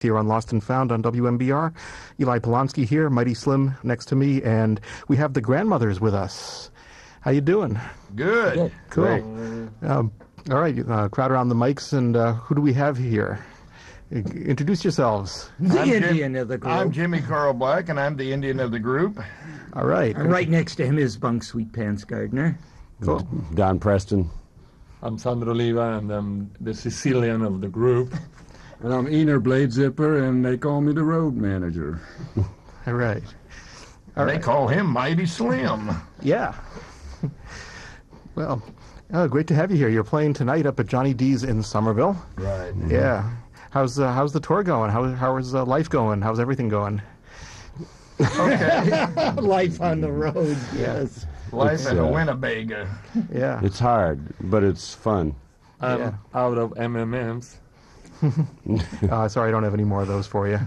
here on Lost and Found on WMBR. Eli Polonsky here, Mighty Slim next to me, and we have the Grandmothers with us. How you doing? Good. Cool. All right, crowd around the mics, and who do we have here? Introduce yourselves. The Indian of the group. I'm Jimmy Carl Black, and I'm the Indian of the group. All right. And right next to him is Bunk Gardner. Cool. Don Preston. I'm Sandro Oliva, and I'm the Sicilian of the group. And I'm Ener Bladezipper, and they call me the road manager. All right. They call him Mighty Slim. Yeah. Well, great to have you here. You're playing tonight up at Johnny D's in Somerville. Right. Yeah. How's the tour going? How is life going? How's everything going? Okay. Life on the road, yes. Life in a Winnebago. Yeah. It's hard, but it's fun. I'm out of M&M's. Sorry, I don't have any more of those for you.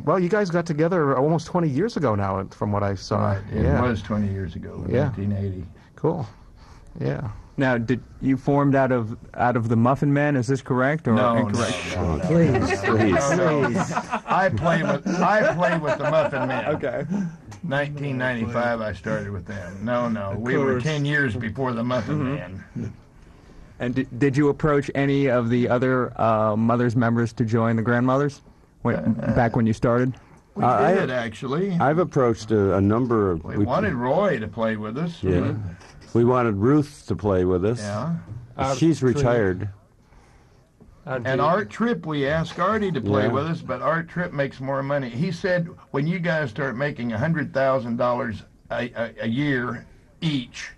Well, you guys got together almost 20 years ago now, from what I saw. Right. It was 20 years ago, 1980. Cool. Yeah. Now, did you formed out of the Muffin Men? Is this correct or incorrect? No. Please. I play with the Muffin Men. Okay. 1995, I started with them. No, we were 10 years before the Muffin Men. And did you approach any of the other Mothers members to join the Grandmothers back when you started? We did, actually. I've approached a number of... We wanted Roy to play with us. Yeah. We wanted Ruth to play with us. Yeah. She's retired. And Art Tripp, we asked Artie to play with us, but Art Tripp makes more money. He said, when you guys start making $100,000 a year each,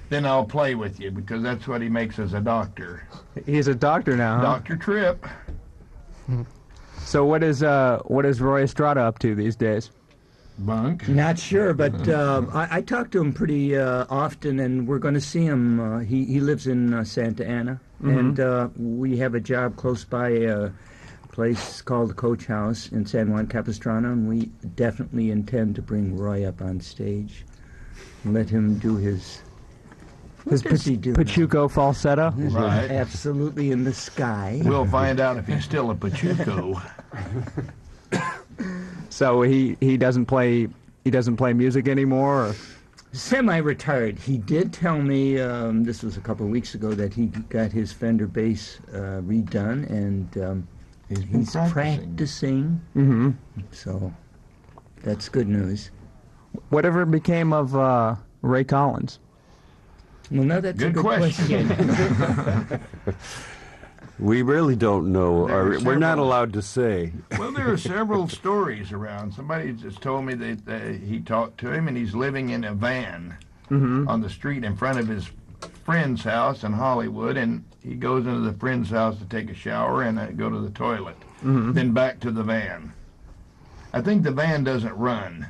then I'll play with you, because that's what he makes as a doctor. He's a doctor now, huh? Dr. Tripp. So what is Roy Estrada up to these days? Bunk. Not sure, but I talk to him pretty often, and we're going to see him. He lives in Santa Ana, and we have a job close by a place called the Coach House in San Juan Capistrano, and we definitely intend to bring Roy up on stage and let him do his Pachuco falsetto? Right. Absolutely in the sky. We'll find out if he's still a Pachuco. So he doesn't play music anymore? Or? Semi-retired. He did tell me, this was a couple of weeks ago, that he got his Fender bass redone, and he's practicing. Mm-hmm. So that's good news. Whatever became of Ray Collins? Well, no, that's a good question. We really don't know. We're not allowed to say. Well, there are several stories around. Somebody just told me that he talked to him, and he's living in a van on the street in front of his friend's house in Hollywood, and he goes into the friend's house to take a shower and go to the toilet, then back to the van. I think the van doesn't run.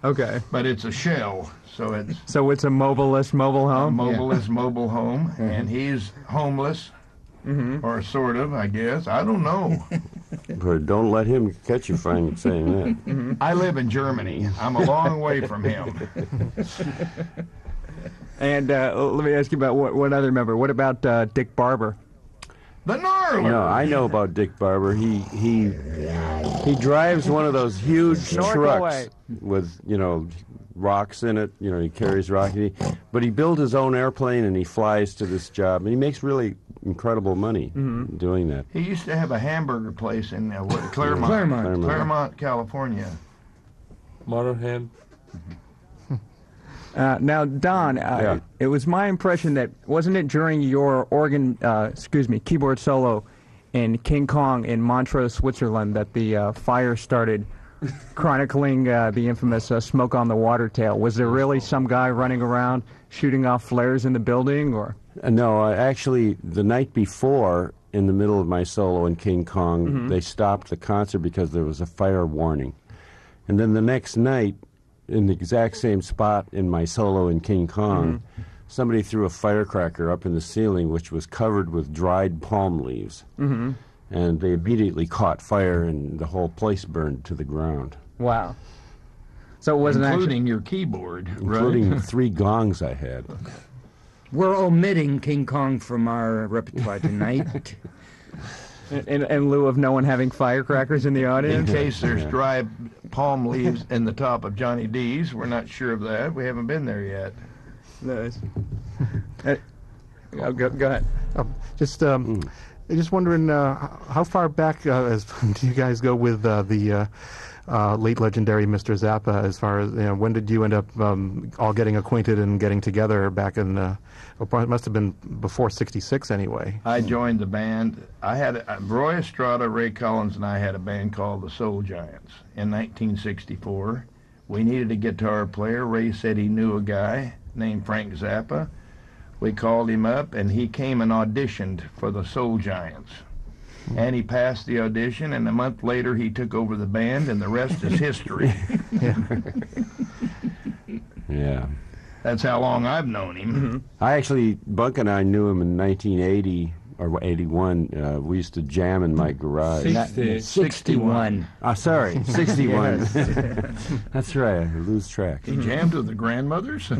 Okay. But it's a shell, so it's... So it's a mobilist mobile home? A mobilist mobile home, and he's homeless, or sort of, I guess. I don't know. But don't let him catch you saying that. I live in Germany. I'm a long way from him. And let me ask you about one other member. What about Dick Barber? The Gnarler! No, I know about Dick Barber. He drives one of those huge trucks with, rocks in it. He carries rock. But he built his own airplane, and he flies to this job. And he makes really incredible money doing that. He used to have a hamburger place in Claremont, California. Motorhead. Now, Don, it was my impression that, wasn't it during your keyboard solo in King Kong in Montreux, Switzerland, that the fire started chronicling the infamous smoke on the water tail? Was there really some guy running around shooting off flares in the building, or? No, actually, the night before, in the middle of my solo in King Kong, they stopped the concert because there was a fire warning. And then the next night, in the exact same spot in my solo in King Kong, somebody threw a firecracker up in the ceiling, which was covered with dried palm leaves. And they immediately caught fire, and the whole place burned to the ground. Wow. So it wasn't including your keyboard, including the 3 gongs I had. We're omitting King Kong from our repertoire tonight. In lieu of no one having firecrackers in the In audience? case there's dry palm leaves in the top of Johnny D's. We're not sure of that. We haven't been there yet. Nice. Go ahead. Just wondering, how far back do you guys go with the late legendary Mr. Zappa? As far as when did you end up all getting acquainted and getting together back in? It must have been before '66 anyway. I joined the band. I had Roy Estrada, Ray Collins, and I had a band called the Soul Giants in 1964. We needed a guitar player. Ray said he knew a guy named Frank Zappa. We called him up, and he came and auditioned for the Soul Giants. And he passed the audition, and a month later he took over the band, and the rest is history. Yeah. That's how long I've known him. Bunk and I knew him in 1980 or 81. We used to jam in my garage. 61. Sorry, 61. That's right, I lose track. He jammed with the Grandmothers.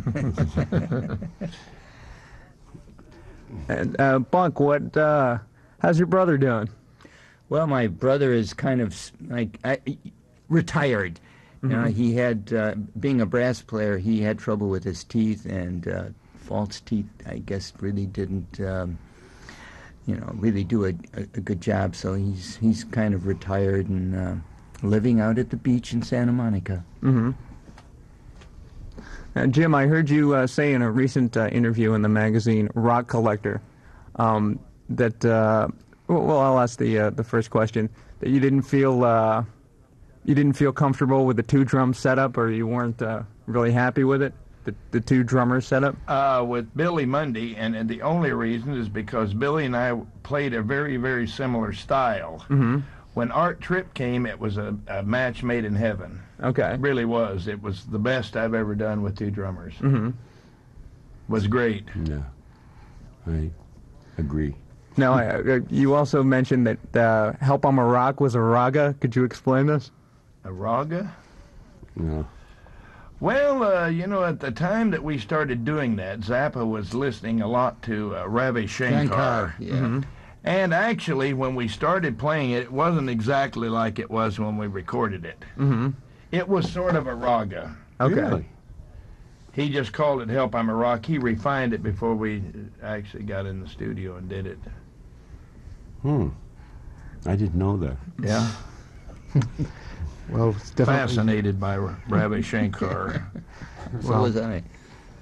And Bunk, how's your brother doing? Well, my brother is kind of retired. He had, being a brass player, he had trouble with his teeth, and false teeth, I guess, really didn't, really do a good job. So he's kind of retired and living out at the beach in Santa Monica. Mm-hmm. Jim, I heard you say in a recent interview in the magazine Rock Collector that, I'll ask the first question, that you didn't feel comfortable with the two-drum setup, or you weren't really happy with it, the two-drummer setup? With Billy Mundy, and the only reason is because Billy and I played a very, very similar style. Mm-hmm. When Art Tripp came, it was a match made in heaven. Okay. It really was. It was the best I've ever done with two drummers. Mm-hmm. Was great. Yeah, I agree. Now, you also mentioned that Help I'm a Rock was a raga. Could you explain this? A raga? No. Well, at the time that we started doing that, Zappa was listening a lot to Ravi Shankar. Yeah. Mm-hmm. And actually, when we started playing it, it wasn't exactly like it was when we recorded it. Mm-hmm. It was sort of a raga. Okay. Really? He just called it Help I'm a Rock. He refined it before we actually got in the studio and did it. I didn't know that. Yeah. Well, it's definitely Fascinated by Ravi Shankar. So was I.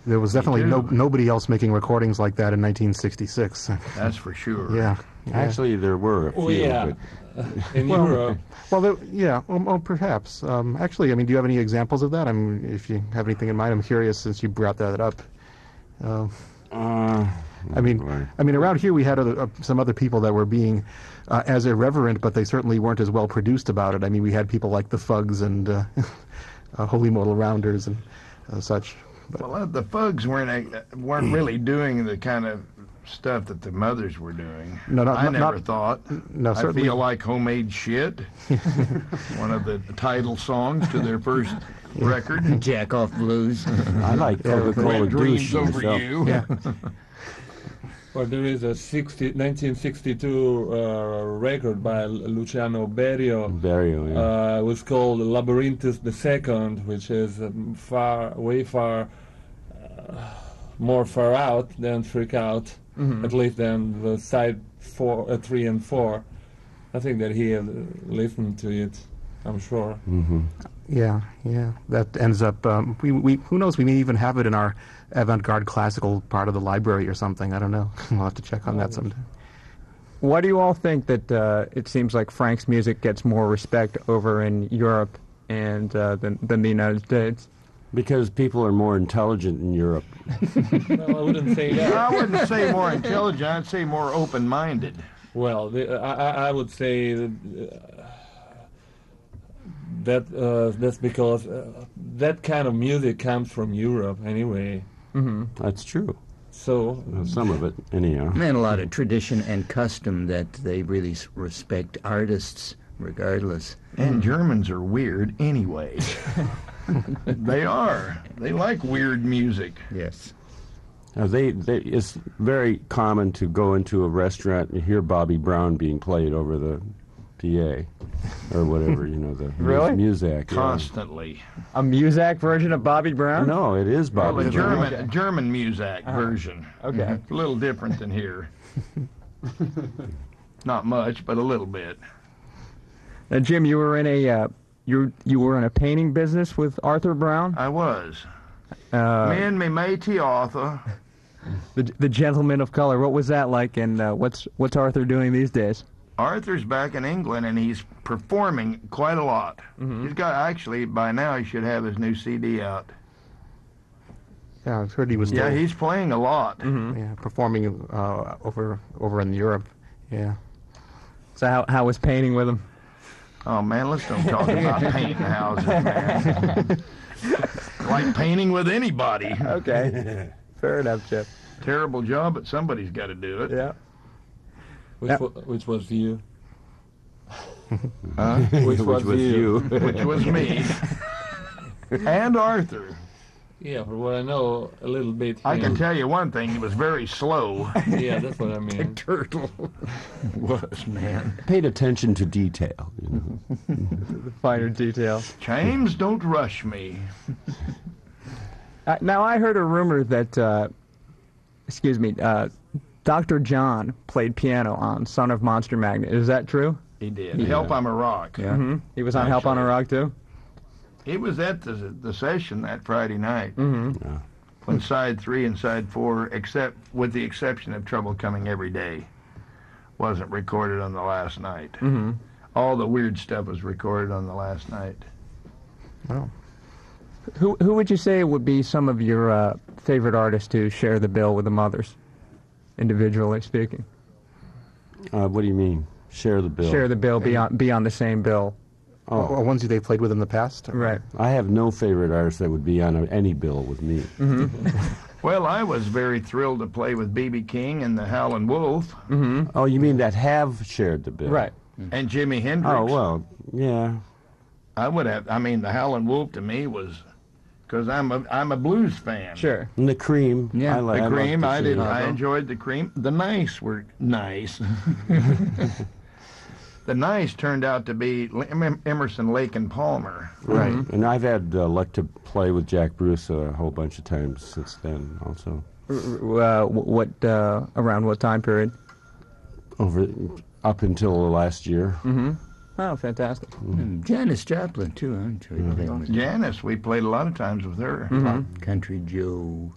there was definitely Me too. nobody else making recordings like that in 1966. That's for sure. Yeah. Actually, there were a few. yeah. But In Europe. Well, perhaps. Actually, do you have any examples of that? If you have anything in mind, I'm curious since you brought that up. Around here we had some other people that were being as irreverent, but they certainly weren't as well produced about it. We had people like the Fugs and Holy Modal Rounders and such. But Well, the Fugs weren't really doing the kind of stuff that the Mothers were doing. No, I never thought. No, I certainly. Feel Like Homemade Shit, one of the title songs to their first record. Jack Off Blues. I like Coca-Cola Red Dreams Douche Over myself. You. Yeah. Well, there is a 1962 record by Luciano Berio. Berio, yeah. It was called Labyrinthus II, which is way far more far out than Freak Out, at least than the side 3 and 4. I think that he listened to it, I'm sure. Mm-hmm. Yeah. That ends up. We who knows? We may even have it in our avant-garde classical part of the library or something. I don't know. We'll have to check on that sometime. Why do you all think that it seems like Frank's music gets more respect over in Europe and than the United States? Because people are more intelligent in Europe. No, I wouldn't say that. I wouldn't say more intelligent. I'd say more open-minded. Well, I would say that's because that kind of music comes from Europe anyway. Mm-hmm. That's true. So Some of it, anyhow. And a lot of tradition and custom that they really respect artists regardless. And Germans are weird anyway. They are. They like weird music. Yes. It's very common to go into a restaurant and hear Bobby Brown being played over the PA or whatever, the Really? Muzak. Constantly. A Muzak version of Bobby Brown? No, it is Bobby Well, Brown. a German Muzak version. Okay. A little different than here. Not much, but a little bit. Now, Jim, you were in a you were in a painting business with Arthur Brown. I was. Me and me matey Arthur. The Gentleman of Color. What was that like, and what's Arthur doing these days? Arthur's back in England, and he's performing quite a lot. He's got, actually, by now he should have his new CD out. Yeah, I've heard he was. Yeah, still, he's playing a lot. yeah, performing over in Europe. Yeah. So how was painting with him? Oh, man, let's don't talk about painting houses, man. Like painting with anybody. Okay. Fair enough, Jim. Terrible job, but somebody's got to do it. Yeah. Which was you? Which was you? Which was me. And Arthur. Yeah, for what I know, a little bit. I can tell you one thing, he was very slow. Yeah, that's what I mean. Turtle. Was, man. Paid attention to detail. The finer details. James, don't rush me. Now, I heard a rumor that, Dr. John played piano on Son of Monster Magnet. Is that true? He did. Help, I'm a Rock. Yeah. Mm-hmm. He was on Help on a Rock, too? He was at the session that Friday night. When side 3 and side 4, with the exception of Trouble Coming Every Day, wasn't recorded on the last night. All the weird stuff was recorded on the last night. Oh. Who would you say would be some of your favorite artists to share the bill with the Mothers, individually speaking? What do you mean? Share the bill? Share the bill, be on the same bill. Or ones they've played with in the past? Right. I have no favorite artist that would be on any bill with me. Well, I was very thrilled to play with B.B. King and the Howlin' Wolf. Oh, you mean that have shared the bill? Right. And Jimi Hendrix. Oh, well, yeah. I would have. I mean, the Howlin' Wolf to me was, because I'm a blues fan. Sure. And the Cream. Yeah. The Cream, I did. did. I enjoyed the Cream. The Nice were nice. The Nice turned out to be Emerson, Lake, and Palmer. Right. And I've had luck to play with Jack Bruce a whole bunch of times since then, also. Around what time period? Up until last year. Oh, fantastic. Janis Joplin, too. I enjoyed playing with Janice, we played a lot of times with her. Country Joe.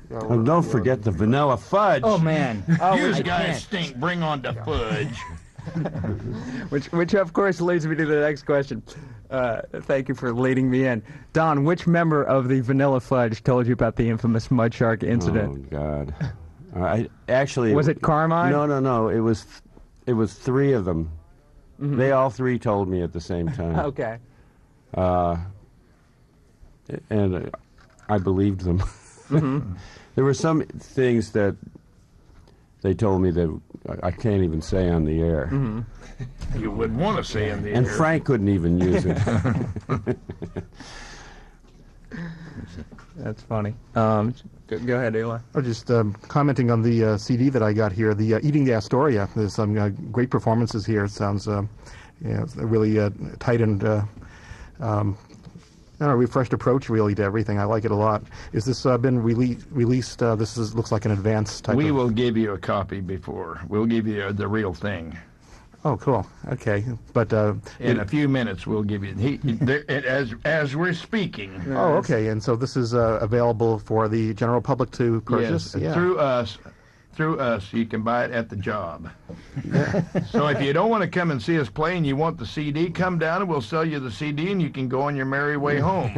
And don't forget the Vanilla Fudge. Oh, man. Oh, You I guys can't. stink. Bring on the fudge. Which of course leads me to the next question. Thank you for leading me in. Don, which member of the Vanilla Fudge told you about the infamous Mud Shark incident? Oh, God. I actually... Was it Carmine? No. It was 3 of them. They all 3 told me at the same time. Okay. And I believed them. There were some things that they told me that I can't even say on the air. You wouldn't want to say in the And air. Frank couldn't even use it. That's funny. Go ahead, Eli. Oh, just commenting on the CD that I got here, the Eating the Astoria. There's some great performances here. It sounds it's a really tight and refreshed approach really to everything. I like it a lot. Is this been released? This looks like an advanced type. We will give you a copy before. We'll give you the real thing. Oh, cool. Okay, but In a few minutes, we'll give you as we're speaking. Oh, okay. And so this is available for the general public to purchase. Yes, through us. You can buy it at the job. So if you don't want to come and see us play and you want the CD, come down and we'll sell you the CD and you can go on your merry way home.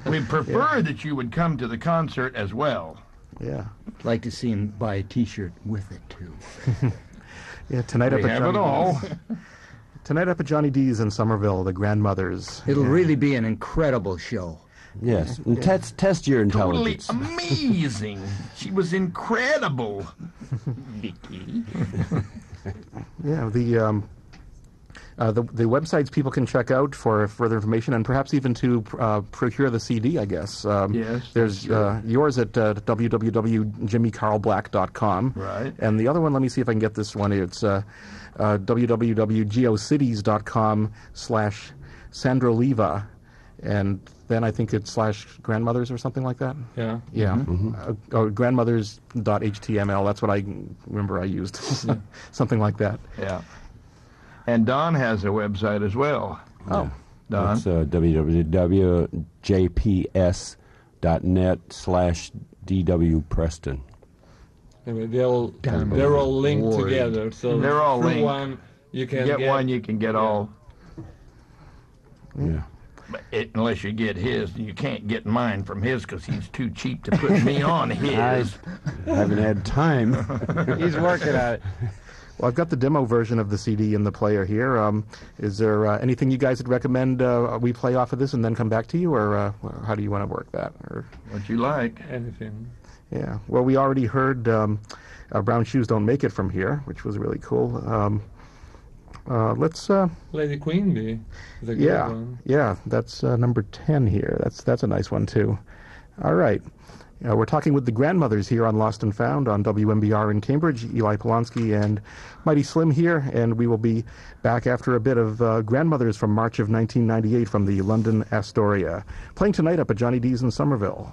We prefer that you would come to the concert as well. Yeah. I'd like to see him buy a T-shirt with it, too. Yeah. Tonight We up at have it all. Tonight up at Johnny D's in Somerville, the Grandmothers. It'll really be an incredible show. Yes. And test your Totally intelligence. amazing. She was incredible. Vicky. Yeah, the websites people can check out for further information and perhaps even to procure the CD, I guess. Yes. There's yours at www.jimmycarlblack.com. Right. And the other one, let me see if I can get this one. It's www.geocities.com/Sandro Oliva. And then I think it's /grandmothers or something like that. Yeah. Yeah. Grandmothers.html. That's what I remember I used. Something like that. Yeah. And Don has a website as well. Oh. Don? It's www.jps.net/DW Preston. Anyway, they're all linked together. So They're all through linked. one, you can get one, you can get all. Yeah. But unless you get his, you can't get mine from his because he's too cheap to put me on his. I haven't had time. He's working at it. Well, I've got the demo version of the CD in the player here. Is there anything you guys would recommend we play off of this and then come back to you, or how do you want to work that? Or What you like. anything. yeah. Well, we already heard Brown Shoes Don't Make It from here, which was really cool. Let's. Lady Queen Bee is a good one. Yeah. That's number 10 here. That's a nice one too. All right. We're talking with the Grandmothers here on Lost and Found on WMBR in Cambridge. Eli Polonsky and Mighty Slim here, and we will be back after a bit of Grandmothers from March of 1998 from the London Astoria, playing tonight up at Johnny D's in Somerville.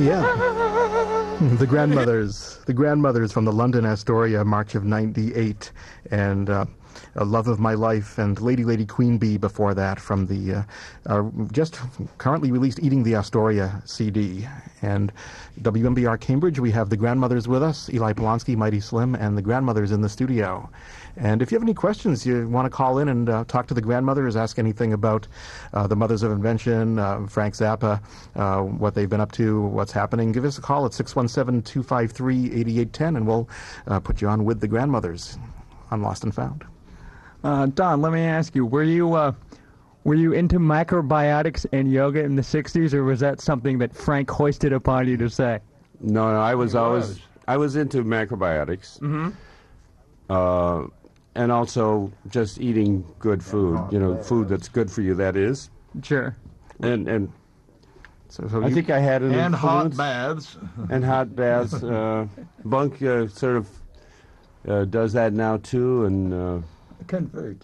Yeah. The Grandmothers from the London Astoria, March of '98, and A Love of My Life, and Lady Queen Bee before that from the just currently released Eating the Astoria CD. And WMBR Cambridge, we have the Grandmothers with us, Eli Polonsky, Mighty Slim, and the Grandmothers in the studio. And if you have any questions, you want to call in and talk to the Grandmothers, ask anything about the Mothers of Invention, Frank Zappa, what they've been up to, what's happening, give us a call at 617-253-8810, and we'll put you on with the Grandmothers on Lost and Found. Don, let me ask you, were you into macrobiotics and yoga in the 60s, or was that something that Frank hoisted upon you to say? No, I was into macrobiotics. Mm-hmm. And also just eating good food, food that's good for you, that is. Sure. And So I think I had an And hot influence. baths. And hot baths. Bunk sort of does that now too, and Convert.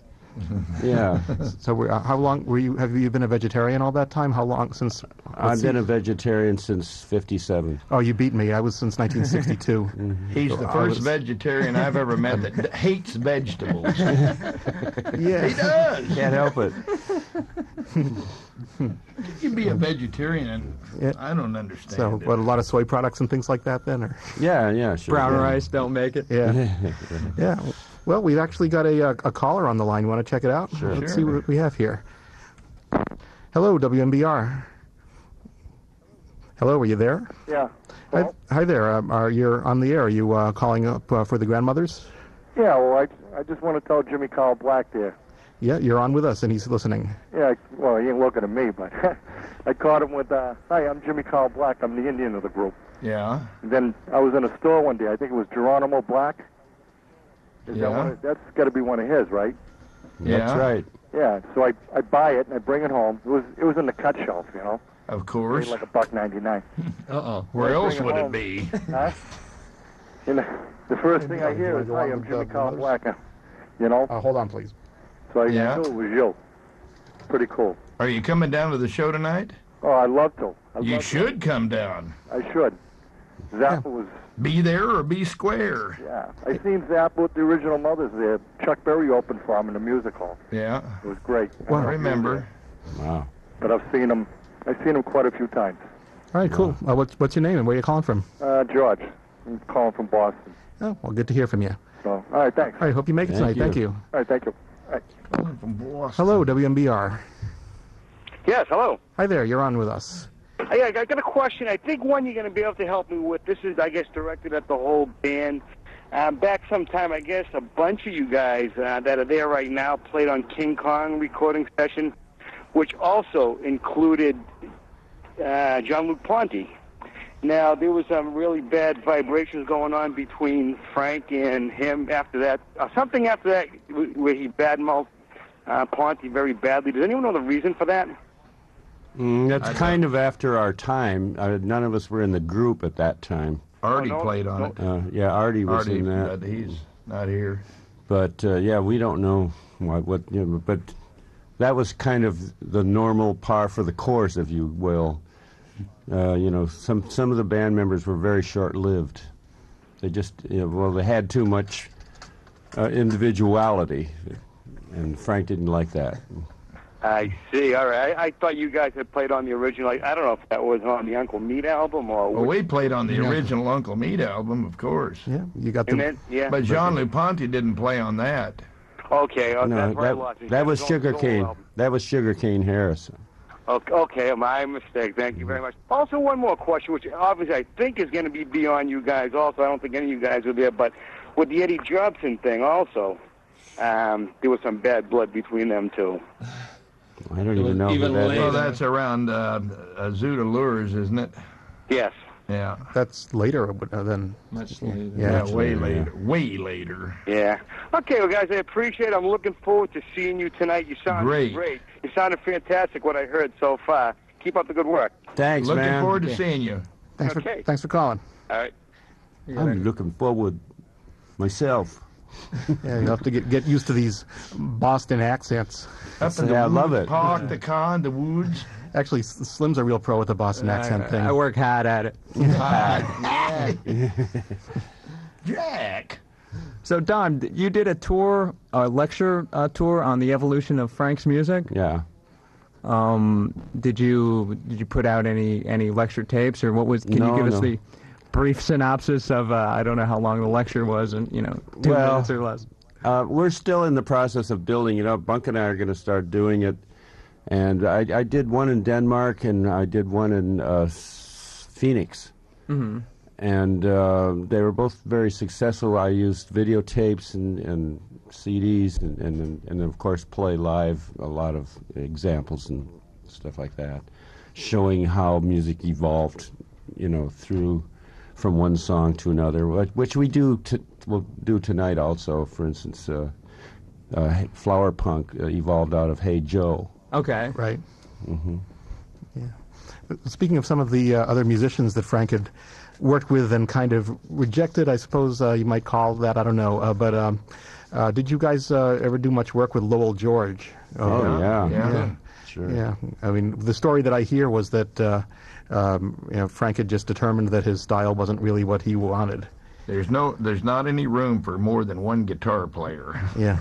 yeah. So how long have you been a vegetarian all that time? How long since? I've been a vegetarian since '57. Oh, you beat me. I was since 1962. He's the first vegetarian I've ever met that hates vegetables. Yeah. He does. Can't help it. You can be a vegetarian, and Yeah. I don't understand So, it. what, a lot of soy products and things like that then? Or? Yeah, sure. Brown yeah. rice don't make it. Yeah. Yeah. Well, we've actually got a caller on the line. You want to check it out? Sure. Let's see what we have here. Hello, WMBR. Hello, are you there? Yeah. Hi there. You're on the air. Are you calling up for the Grandmothers? Yeah, well, I just want to tell Jimmy Carl Black there. Yeah, you're on with us, and he's listening. Yeah, well, he ain't looking at me, but I caught him with, hi, I'm Jimmy Carl Black. I'm the Indian of the group. Yeah. And then I was in a store one day. I think it was Geronimo Black. That's got to be one of his, right? Yeah. That's right. Yeah, so I buy it and I bring it home. It was in the cut shelf, Of course. Paid like $1.99. Uh-oh. Where else would it be? Huh? And the first thing I hear is, hi, I'm Jimmy Carl Black. Hold on, please. So I Yeah. knew it was you. Pretty cool. Are you coming down to the show tonight? Oh, I'd love to. You should come down. I should. Zappa was, Be there or be square. yeah. I seen Zappa with the original Mothers there. Chuck Berry opened for him in the music hall. Yeah. It was great. I remember. Wow. But I've seen him quite a few times. All right, cool. What's your name and where are you calling from? George. I'm calling from Boston. Oh, well, good to hear from you. So, all right, thanks. All right, hope you make it tonight. Thank you. All right, thank you. All right. Calling from Boston. Hello, WMBR. Yes, hello. Hi there, you're on with us. Hey, I got a question. I think one you're going to be able to help me with. This is, I guess, directed at the whole band. Back sometime, I guess, a bunch of you guys that are there right now played on King Kong recording session, which also included Jean-Luc Ponty. Now, there was some really bad vibrations going on between Frank and him after that. Something after that where he badmouthed Ponty very badly. Does anyone know the reason for that? That's kind of after our time. None of us were in the group at that time. Artie played on it. Yeah, Artie was Artie, in that. but he's not here. But yeah, we don't know what but that was kind of the normal par for the course, if you will. Some of the band members were very short-lived. They just, they had too much individuality, and Frank didn't like that. I see. All right. I thought you guys had played on the original. I don't know if that was on the Uncle Meat album or. Well, we played on the original Uncle Meat album, of course. Yeah, you got And the. then, yeah. But Jean-Luc Ponty didn't play on that. Okay. No, That's where I lost it. that was His own solo Sugarcane. album. That was Sugarcane Harris. Okay, my mistake. Thank you very much. Also, one more question, which obviously I think is going to be beyond you guys also. I don't think any of you guys were there, but with the Eddie Jobson thing also, there was some bad blood between them two. I don't even know even who that later. Well, is. that's around Zoot Allures, isn't it? Yes. Yeah. That's later than. Much later. Yeah. way later, later. Way later. Yeah. Okay, well, guys, I appreciate it. I'm looking forward to seeing you tonight. You sound Great. You sounded fantastic, what I heard so far. Keep up the good work. Thanks, Looking man. forward to seeing you. Okay. Thanks for calling. All right. I'm looking forward myself. Yeah, you have to get used to these Boston accents. Up in the Yeah, I woods, love it. Park, the car in the woods. Actually, Slim's a real pro with the Boston accent thing. I work hard at it. Jack. So, Don, you did a tour, a lecture tour on the evolution of Frank's music. Yeah. Did you put out any lecture tapes, or what was? Can you give us the brief synopsis of? I don't know how long the lecture was, and 2 minutes or less. We're still in the process of building it up. Bunk and I are going to start doing it, and I did one in Denmark, and I did one in Phoenix. Mm-hmm. And they were both very successful. I used videotapes and CDs and of course play live a lot of examples and stuff like that, showing how music evolved, through from one song to another, which we'll do tonight also. For instance, Flower Punk evolved out of Hey Joe. Okay. Right. Mm-hmm. Yeah. Speaking of some of the other musicians that Frank had worked with and kind of rejected, I suppose you might call that, I don't know, but did you guys ever do much work with Lowell George? Yeah. Sure. Yeah, I mean, the story that I hear was that Frank had just determined that his style wasn't really what he wanted. There's not any room for more than one guitar player. Yeah.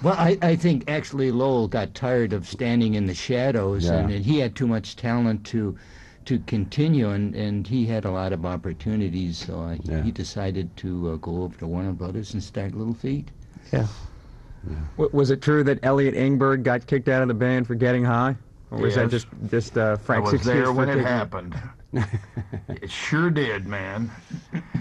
Well, I think actually Lowell got tired of standing in the shadows, and he had too much talent to continue, and he had a lot of opportunities, so he decided to go over to Warner Brothers and start Little Feat. Yeah. Was it true that Elliot Ingberg got kicked out of the band for getting high? Or was that just Frank's excuse? I was there when it happened. It sure did, man.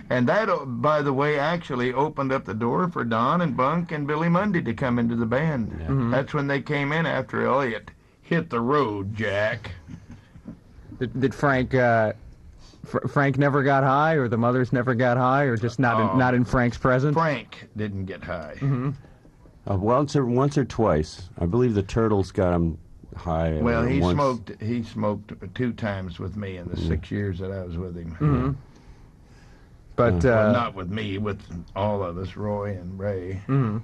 And that, by the way, actually opened up the door for Don and Bunk and Billy Mundy to come into the band. Yeah. Mm-hmm. That's when they came in after Elliot hit the road, Jack. Did Frank Frank never got high, or the Mothers never got high, or just not in Frank's presence? Frank didn't get high. Mm-hmm. Once or twice. I believe the Turtles got him high. Well, he smoked 2 times with me in the 6 years that I was with him. Mm-hmm. But well, not with me, with all of us, Roy and Ray. Mm-hmm.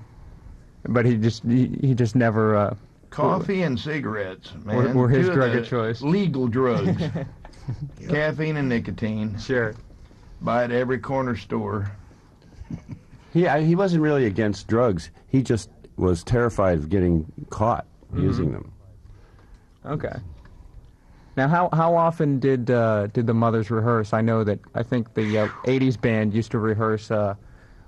But he just never. Coffee and cigarettes, man. Were his drug of choice. Legal drugs. Caffeine and nicotine. Sure. Buy at every corner store. He wasn't really against drugs. He just was terrified of getting caught using them. Okay. Now, how often did the Mothers rehearse? I think the 80s band used to rehearse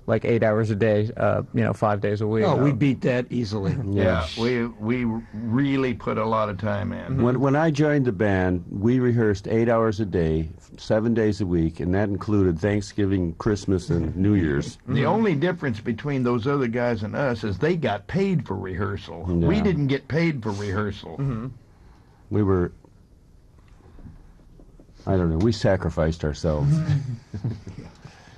like 8 hours a day, 5 days a week. Oh, we beat that easily. Yeah, we really put a lot of time in. Mm-hmm. When I joined the band, we rehearsed 8 hours a day, 7 days a week, and that included Thanksgiving, Christmas, and New Year's. The only difference between those other guys and us is they got paid for rehearsal. Yeah. We didn't get paid for rehearsal. Mm-hmm. We were, I don't know, we sacrificed ourselves.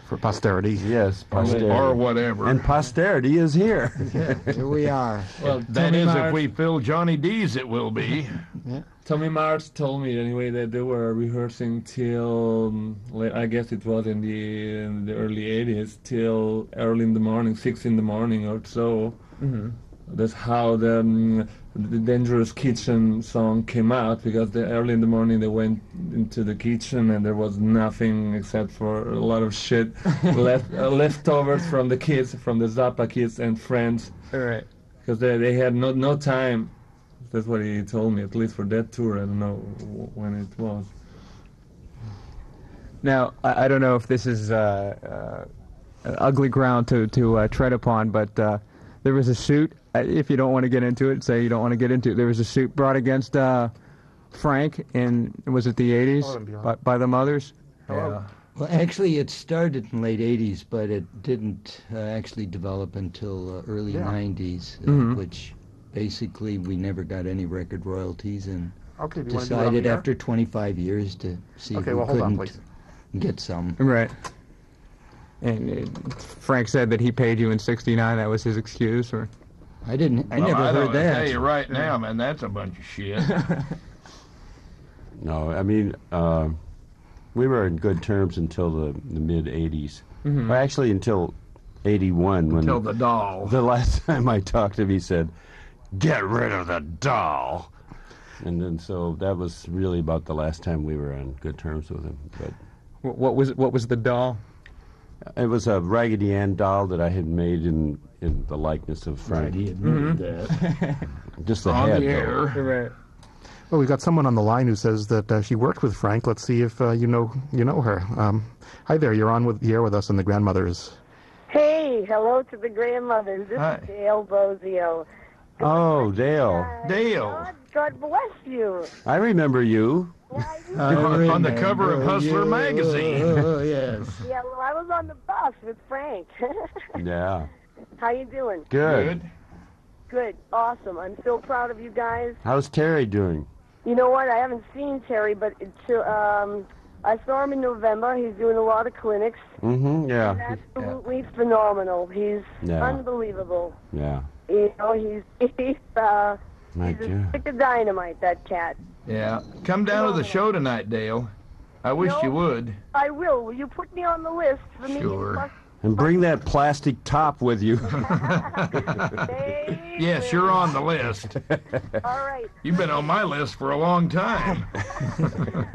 For posterity. Yes, posterity. Or whatever. And posterity is here. Yeah, here we are. Well, that is, if we fill Johnny D's, it will be. Yeah. Tommy Mars told me anyway that they were rehearsing till, I guess it was in the early 80s, till early in the morning, 6 in the morning or so. Mm-hmm. That's how the Dangerous Kitchen song came out, because early in the morning they went into the kitchen and there was nothing except for a lot of shit leftovers from the kids, from the Zappa kids and friends. All right. Because they had no time. That's what he told me, at least for that tour. I don't know when it was. Now, I don't know if this is ugly ground to tread upon, but there was a suit. If you don't want to get into it, say you don't want to get into it. There was a suit brought against Frank in, was it the 80s, by the Mothers? Yeah. Well, actually, it started in late 80s, but it didn't actually develop until early 90s, which basically we never got any record royalties, and decided after 25 years to see if we couldn't get some. Right. And Frank said that he paid you in '69. That was his excuse, or? I never heard that. I tell you right now, man, that's a bunch of shit. No, I mean, we were in good terms until the mid-'80s. Mm-hmm. Well, actually, until '81. Until the doll. The last time I talked to him, he said, "Get rid of the doll." And then so that was really about the last time we were on good terms with him. But What was the doll? it was a Raggedy Ann doll that I had made in the likeness of Frank. He admitted that. Just the On head. the air. Right. Well, we've got someone on the line who says that she worked with Frank. Let's see if you know her. Hi there, you're on with the air with us in the Grandmothers. Hey, hello to the Grandmothers. This Hi. is Dale Bozzio. Oh, Dale. Dale. God bless you. I remember you. Yeah, I do. On the cover of Hustler magazine. Oh, yes. Yeah, well, I was on the bus with Frank. Yeah. How you doing? Good. Good. Awesome. I'm so proud of you guys. How's Terry doing? You know what? I haven't seen Terry, but I saw him in November. He's doing a lot of clinics. Mm-hmm, yeah. Absolutely phenomenal. He's Yeah. unbelievable. Yeah. You know, he's My a God. stick of dynamite, that cat. Yeah. Come down to the show tonight, Dale. I wish No. you would. I will. Will you put me on the list for me? Sure. And bring that plastic top with you. Hey, Yes, you're on the list. all right. You've been on my list for a long time.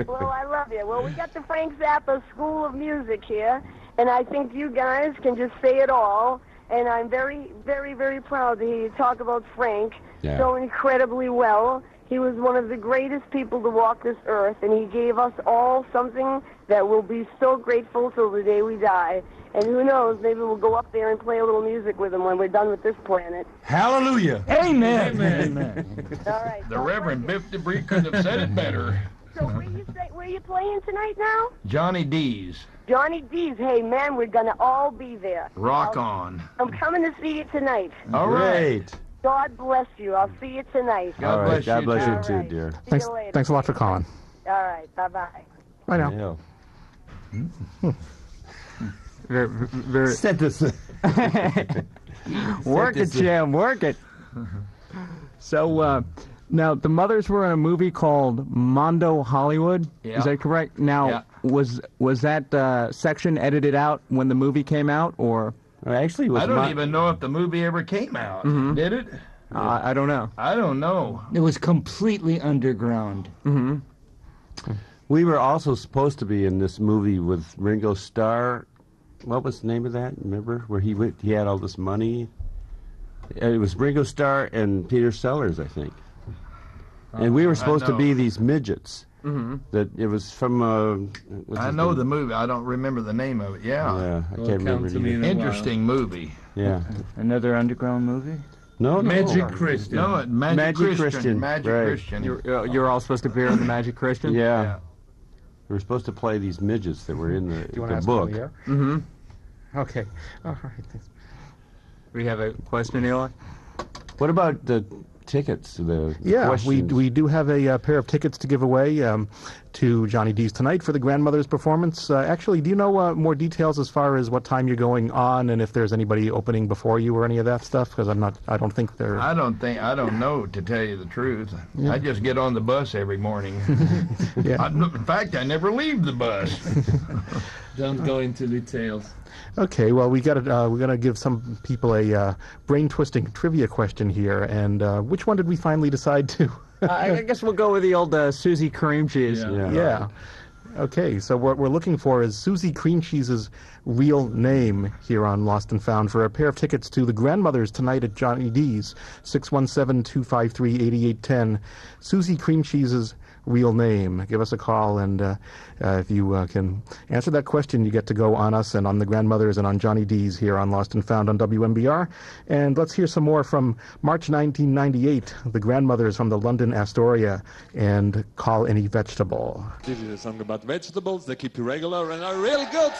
Well, I love you. Well, we got the Frank Zappa School of Music here, and I think you guys can just say it all. And I'm very, very, very proud to hear you talk about Frank so incredibly well. He was one of the greatest people to walk this earth, and he gave us all something that we'll be so grateful till the day we die. And who knows, maybe we'll go up there and play a little music with him when we're done with this planet. Hallelujah. Amen. All right. The Reverend Biff DeBree couldn't have said it better. So where you playing tonight now? Johnny D's. Johnny D's. Hey, man, we're going to all be there. Rock on. I'm coming to see you tonight. All right. Great. God bless you. I'll see you tonight. God All bless right. God you, bless too. you All too, right. dear. See you later. Thanks a lot for calling. All right. Bye-bye. Bye now. Yeah. Very, Send us. work it, Jim. Work it. So now the Mothers were in a movie called Mondo Hollywood. Yeah. Is that correct? Now, Yeah. was that section edited out when the movie came out, or Actually, it was I don't even know if the movie ever came out. Did it? I don't know. I don't know. It was completely underground. We were also supposed to be in this movie with Ringo Starr. What was the name of that? Remember where he went? He had all this money. It was Ringo Starr and Peter Sellers, I think. And we were supposed to be these midgets. That it was from. What's I his know name? the movie. I don't remember the name of it. Yeah. Yeah, I Will can't come remember. to me Either. in a Interesting movie. Yeah. Another underground movie? No, Magic Christian. No, Magic Christian, Magic right. Christian. You're all supposed to appear in the Magic Christian. Yeah. We were supposed to play these midgets that were in Do you want to the ask book. Here? Okay. All right. Thanks. We have a question, Eli. What about the tickets? The Yeah, questions? we do have a pair of tickets to give away to Johnny D's tonight for the Grandmothers performance. Actually, do you know more details as far as what time you're going on and if there's anybody opening before you or any of that stuff? Because I don't think they're. I don't know, to tell you the truth. Yeah. I just get on the bus every morning. Yeah. In fact, I never leave the bus. Don't go into details. Okay, well, we're gonna give some people a brain twisting trivia question here, and which one did we finally decide to? I guess we'll go with the old Susie Cream Cheese. Yeah. Yeah. Okay, so what we're looking for is Susie Cream Cheese's real name here on Lost and Found for a pair of tickets to the Grandmothers tonight at Johnny D's, 617-253-8810. Susie Cream Cheese's real name. Give us a call, and if you can answer that question, you get to go on us and on the Grandmothers and on Johnny D's here on Lost and Found on WMBR. And let's hear some more from March 1998, the Grandmothers from the London Astoria, and Call Any Vegetable. This is a song about vegetables. They keep you regular and are real good.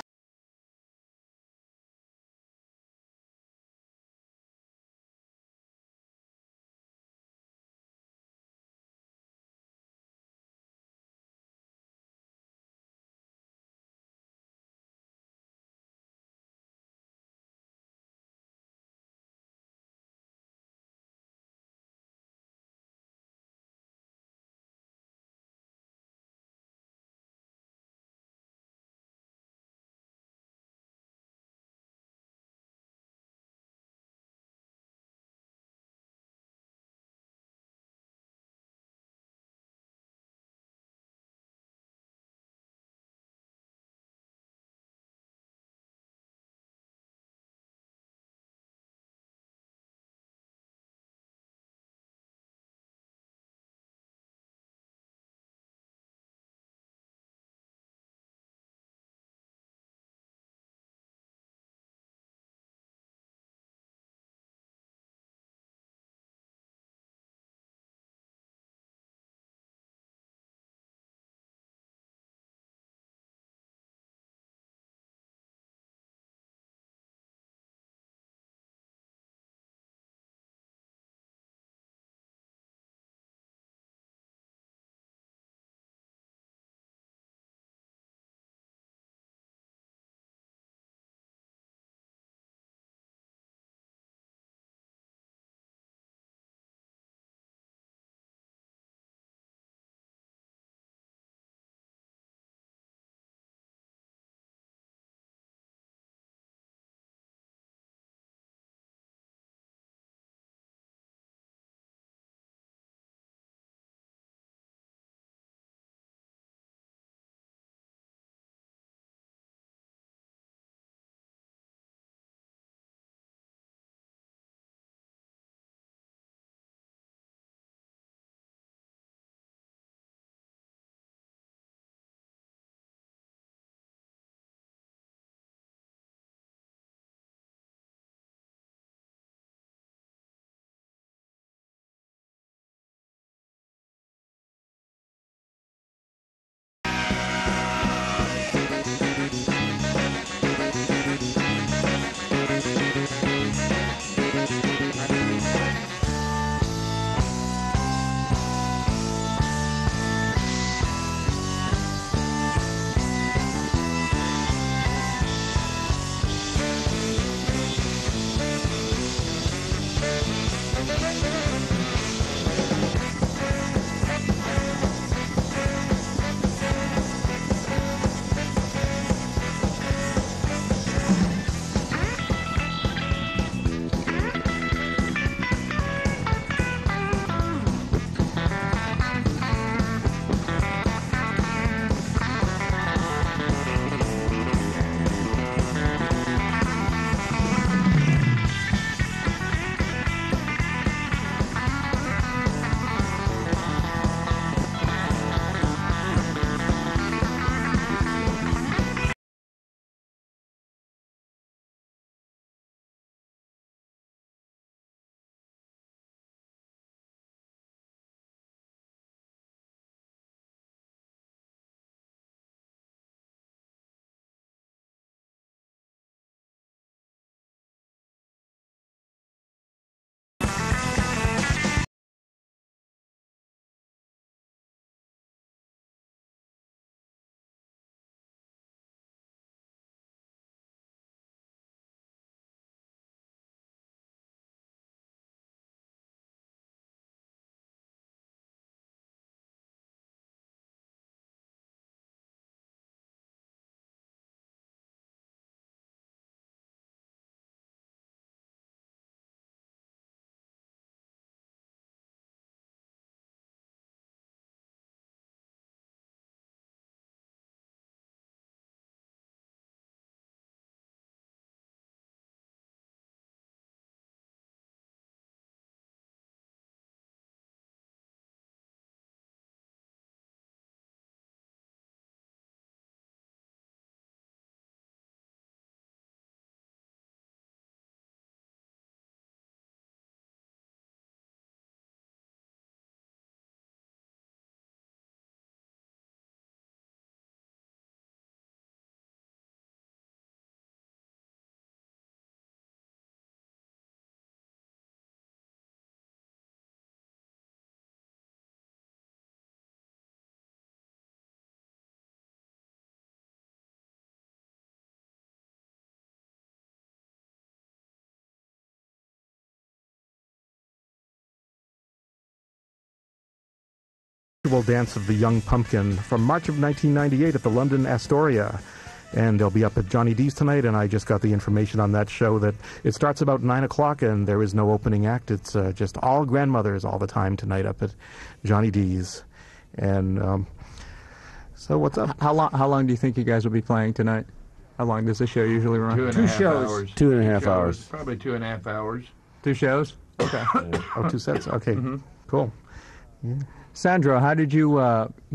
Virtual Dance of the Young Pumpkin from March of 1998 at the London Astoria. And they'll be up at Johnny D's tonight, and I just got the information on that show that it starts about 9 o'clock, and there is no opening act. It's just all grandmothers all the time tonight up at Johnny D's. And so what's up? How long do you think you guys will be playing tonight? How long does the show usually run? 2.5 hours. 2.5 hours. Probably 2.5 hours. 2 shows? Okay. Oh, 2 sets? Okay, cool. Yeah. Sandro, how did you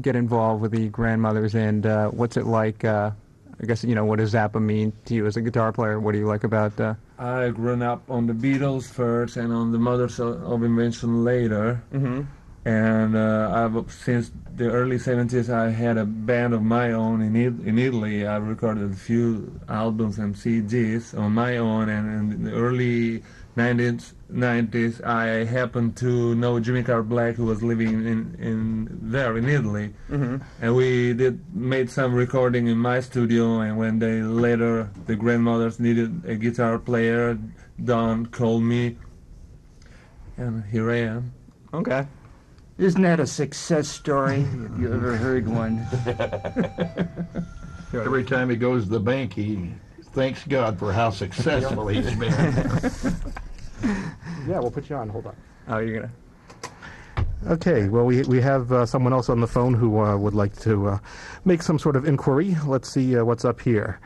get involved with the Grandmothers, and what's it like? I guess, what does Zappa mean to you as a guitar player? What do you like about... I grew up on the Beatles first and on the Mothers of Invention later. And since the early 70s, I had a band of my own in Italy. I recorded a few albums and CDs on my own, and in the early 90s, I happened to know Jimmy Carr Black, who was living in Italy, and we made some recording in my studio. And when later the Grandmothers needed a guitar player, Don called me, and here I am. Okay. Isn't that a success story? Have you ever heard one? Every time he goes to the bank, he thanks God for how successful he's been. Yeah, we'll put you on. Hold on. Oh, you're going to... Okay, well, we have someone else on the phone who would like to make some sort of inquiry. Let's see what's up here.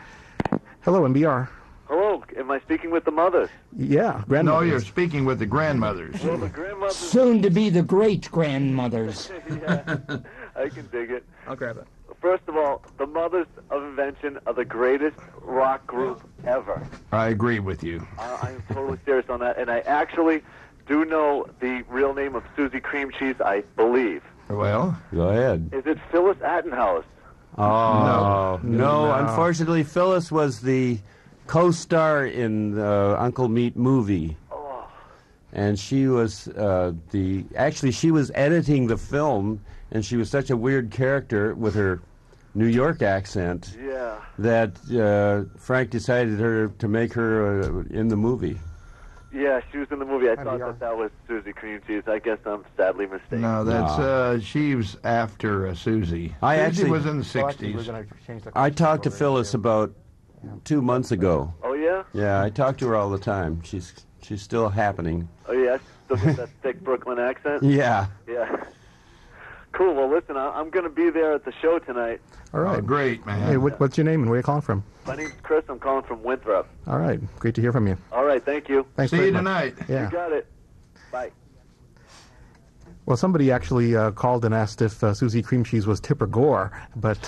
Hello, MBR. Hello, am I speaking with the mothers? Yeah, grandmothers. No, you're speaking with the grandmothers. Well, the grandmothers... Soon to be the great-grandmothers. Yeah, I can dig it. I'll grab it. First of all, the Mothers of Invention are the greatest rock group ever. I agree with you. I'm totally serious on that, and I actually do know the real name of Susie Cream Cheese, I believe. Well, go ahead. Is it Phyllis Attenhouse? Oh, no. Unfortunately, Phyllis was the co-star in the Uncle Meat movie. Oh. And she was actually she was editing the film, and she was such a weird character with her New York accent that Frank decided to make her in the movie. Yeah, she was in the movie. I thought that was Susie Cream Cheese. I guess I'm sadly mistaken. No, that's she was after Susie. Susie was in the 60s. I talked to Phyllis about 2 months ago. Oh, yeah? Yeah, I talk to her all the time. She's still happening. Oh, yeah? Still got that thick Brooklyn accent? Yeah. Yeah. Cool. Well, listen, I'm going to be there at the show tonight. All right. Oh, great, man. Hey, what's your name and where are you calling from? My name's Chris. I'm calling from Winthrop. All right. Great to hear from you. All right. Thank you. Thanks See very you much. tonight. Yeah. You got it. Bye. Well, somebody actually called and asked if Susie Cream Cheese was Tipper Gore, but...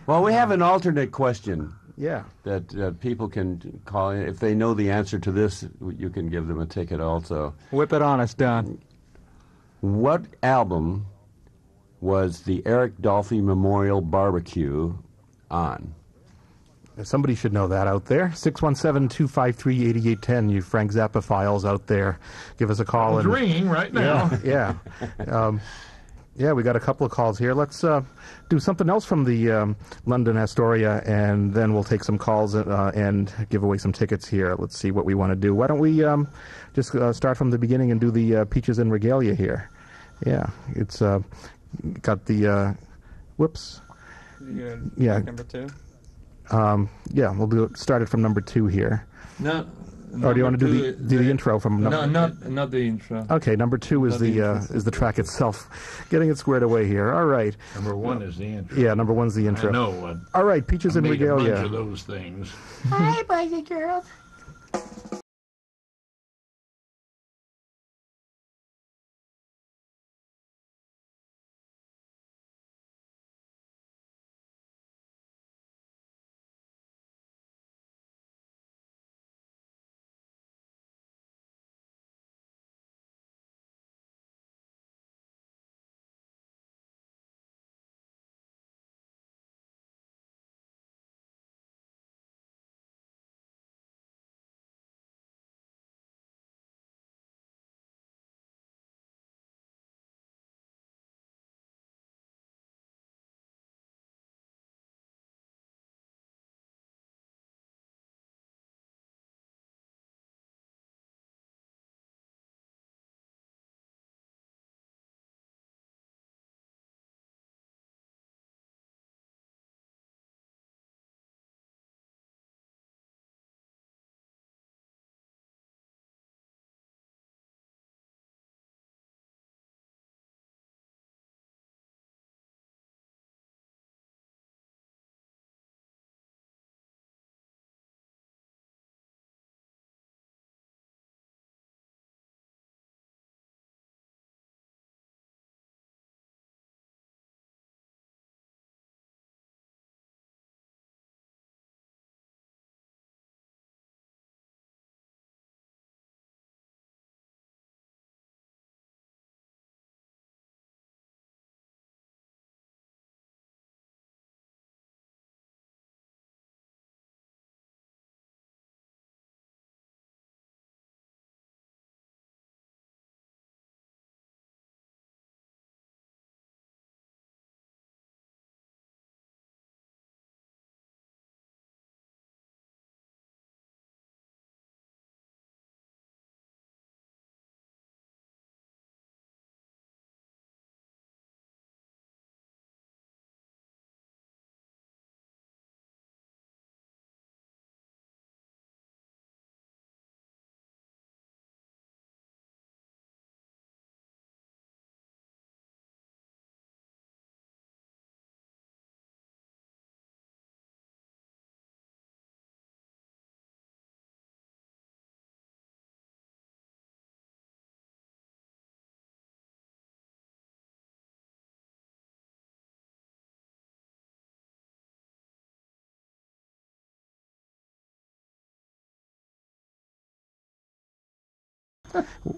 Well, we have an alternate question. Yeah. That people can call in. If they know the answer to this, you can give them a ticket also. Whip it on us, Don. What album was the Eric Dolphy Memorial Barbecue on? Somebody should know that out there. 617-253-8810. You Frank Zappa files out there. Give us a call. It's ringing right now. Yeah. Yeah, we got a couple of calls here. Let's do something else from the London Astoria, and then we'll take some calls and give away some tickets here. Let's see what we want to do. Why don't we just start from the beginning and do the Peaches and Regalia here? Yeah, it's got the whoops. Yeah. Number 2. Yeah, we'll do it. Start it from number 2 here. No. Or do you want to do the intro from number? No, not the intro. Okay, number 2 is the track itself. Getting it squared away here. All right. Number 1 is the intro. Yeah, number 1's the intro. I know. All right, Peaches and Regalia. A bunch of those things. Hi, boys and girls.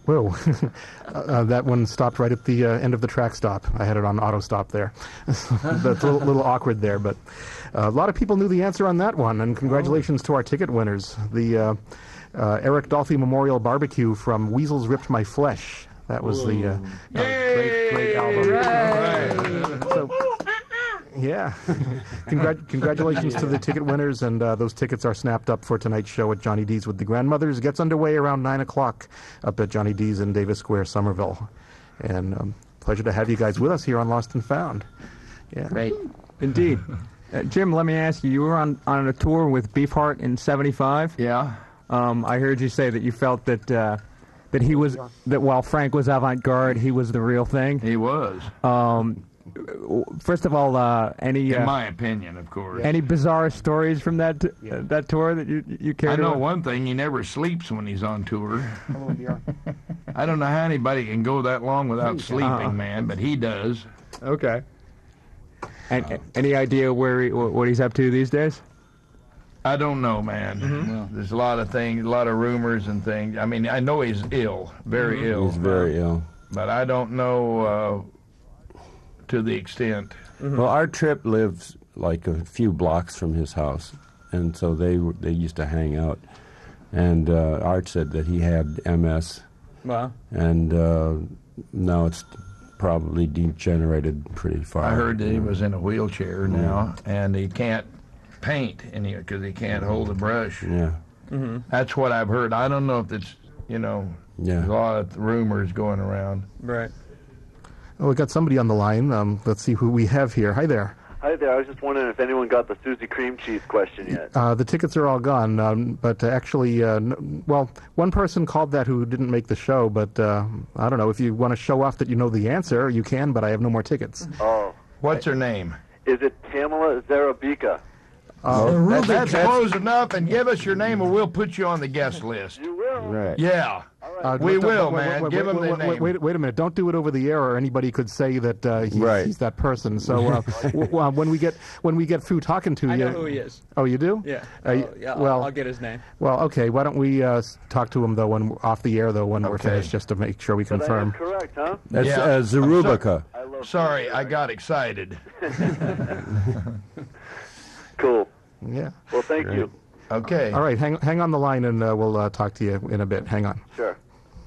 Whoa. That one stopped right at the end of the track stop. I had it on auto stop there. That's a little awkward there, but a lot of people knew the answer on that one, and congratulations to our ticket winners. The Eric Dolphy Memorial Barbecue from Weasels Ripped My Flesh. That was the great album. Right. So, yeah. Congratulations to the ticket winners, and those tickets are snapped up for tonight's show at Johnny D's with the Grandmothers. It gets underway around 9 o'clock up at Johnny D's in Davis Square, Somerville. And pleasure to have you guys with us here on Lost and Found. Yeah. Great. Indeed. Jim, let me ask you, you were on a tour with Beefheart in '75. Yeah. I heard you say that you felt that while Frank was avant-garde, he was the real thing. He was. First of all, any in my opinion, of course, any bizarre stories from that tour that you care I to? know one thing: he never sleeps when he's on tour. I don't know how anybody can go that long without sleeping, man, but he does. Okay. And any idea what he's up to these days? I don't know, man. Well, there's a lot of things, a lot of rumors and things. I mean, I know he's ill, very ill. He's very ill. But I don't know to the extent. Well, our trip lives like a few blocks from his house, and so they used to hang out. And Art said that he had MS. Wow. And now it's probably degenerated pretty far. I heard that he was in a wheelchair now, and he can't paint because he can't hold a brush. Yeah. That's what I've heard. I don't know if it's, there's a lot of rumors going around. Right. Oh, we got somebody on the line. Let's see who we have here. Hi there. Hi there. I was just wondering if anyone got the Susie Cream Cheese question yet. The tickets are all gone, but actually, well, one person called that who didn't make the show, but I don't know. If you want to show off that you know the answer, you can, but I have no more tickets. Oh. What's her name? Is it Tamala Zarabika? That's close enough, and give us your name, or we'll put you on the guest list. You will? Right. Yeah. We will, man. Give him the name. Wait a minute. Don't do it over the air, or anybody could say that he's that person. So when we get through talking to you, I know who he is. Oh, you do? Yeah. I'll get his name. Well, okay. Why don't we talk to him though when off the air when we're finished, just to make sure we confirm. That is correct, huh? That's Zarubika. Sorry, I got excited. Cool. Yeah. Well, thank you. Okay. All right. Hang on the line, and we'll talk to you in a bit. Hang on. Sure.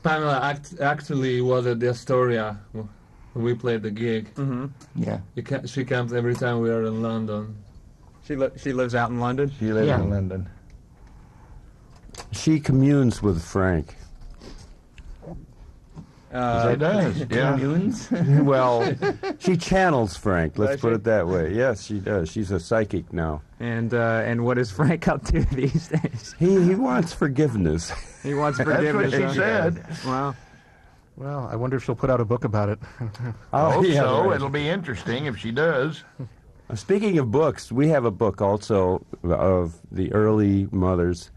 Pamela actually was at the Astoria when we played the gig. Yeah. She comes every time we are in London. She lives out in London? She lives in London. She communes with Frank. She does. Yeah. Well, she channels Frank. Let's put it that way. Yes, she does. She's a psychic now. And what is Frank up to these days? He wants forgiveness. He wants forgiveness. That's what she said. Wow. Well, I wonder if she'll put out a book about it. I hope so. Right. It'll be interesting if she does. Speaking of books, we have a book also of the early mothers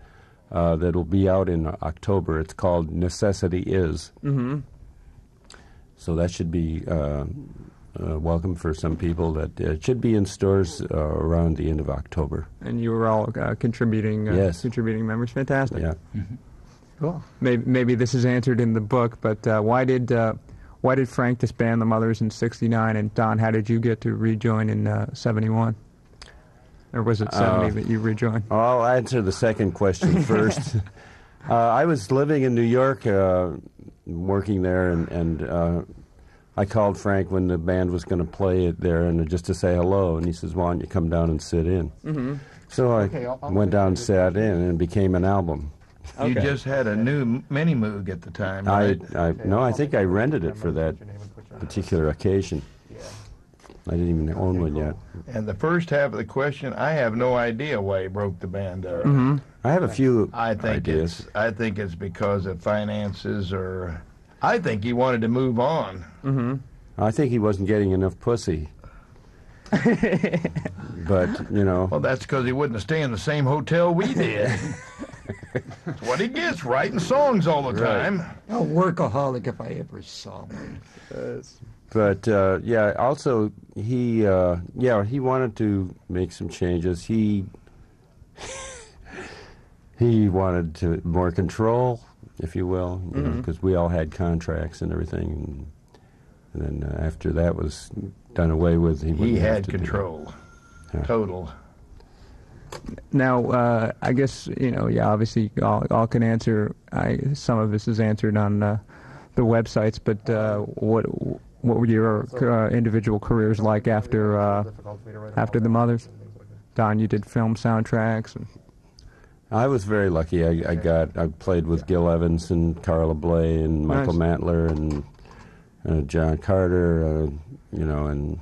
that'll be out in October. It's called Necessity Is. So that should be welcome for some people. That it should be in stores around the end of October. And you were all contributing members. Fantastic. Yeah. Cool. Maybe this is answered in the book, but why did Frank disband the Mothers in '69? And Don, how did you get to rejoin in '71? Or was it '70 that you rejoined? I'll answer the second question first. I was living in New York, working there, and I called Frank when the band was going to play it there, and just to say hello. And he says, "Why don't you come down and sit in?" So I went down and sat in, and it became an album. You just had a new Mini Moog at the time, right? I think I rented it for that particular occasion. I didn't even own one yet. And the first half of the question, I have no idea why he broke the band up. I have a few ideas. I think it's because of finances, or I think he wanted to move on. I think he wasn't getting enough pussy. But, Well, that's because he wouldn't stay in the same hotel we did. That's what he gets, writing songs all the time. A workaholic if I ever saw one. But also he wanted to make some changes. he wanted more control, if you will, because we all had contracts and everything. And then after that was done away with, he had control, total. Now, I guess, obviously all can answer. Some of this is answered on the websites, but what were your individual careers like after the Mothers? Don, you did film soundtracks. I was very lucky. I played with Gil Evans and Carla Bley and Michael Mantler and John Carter, and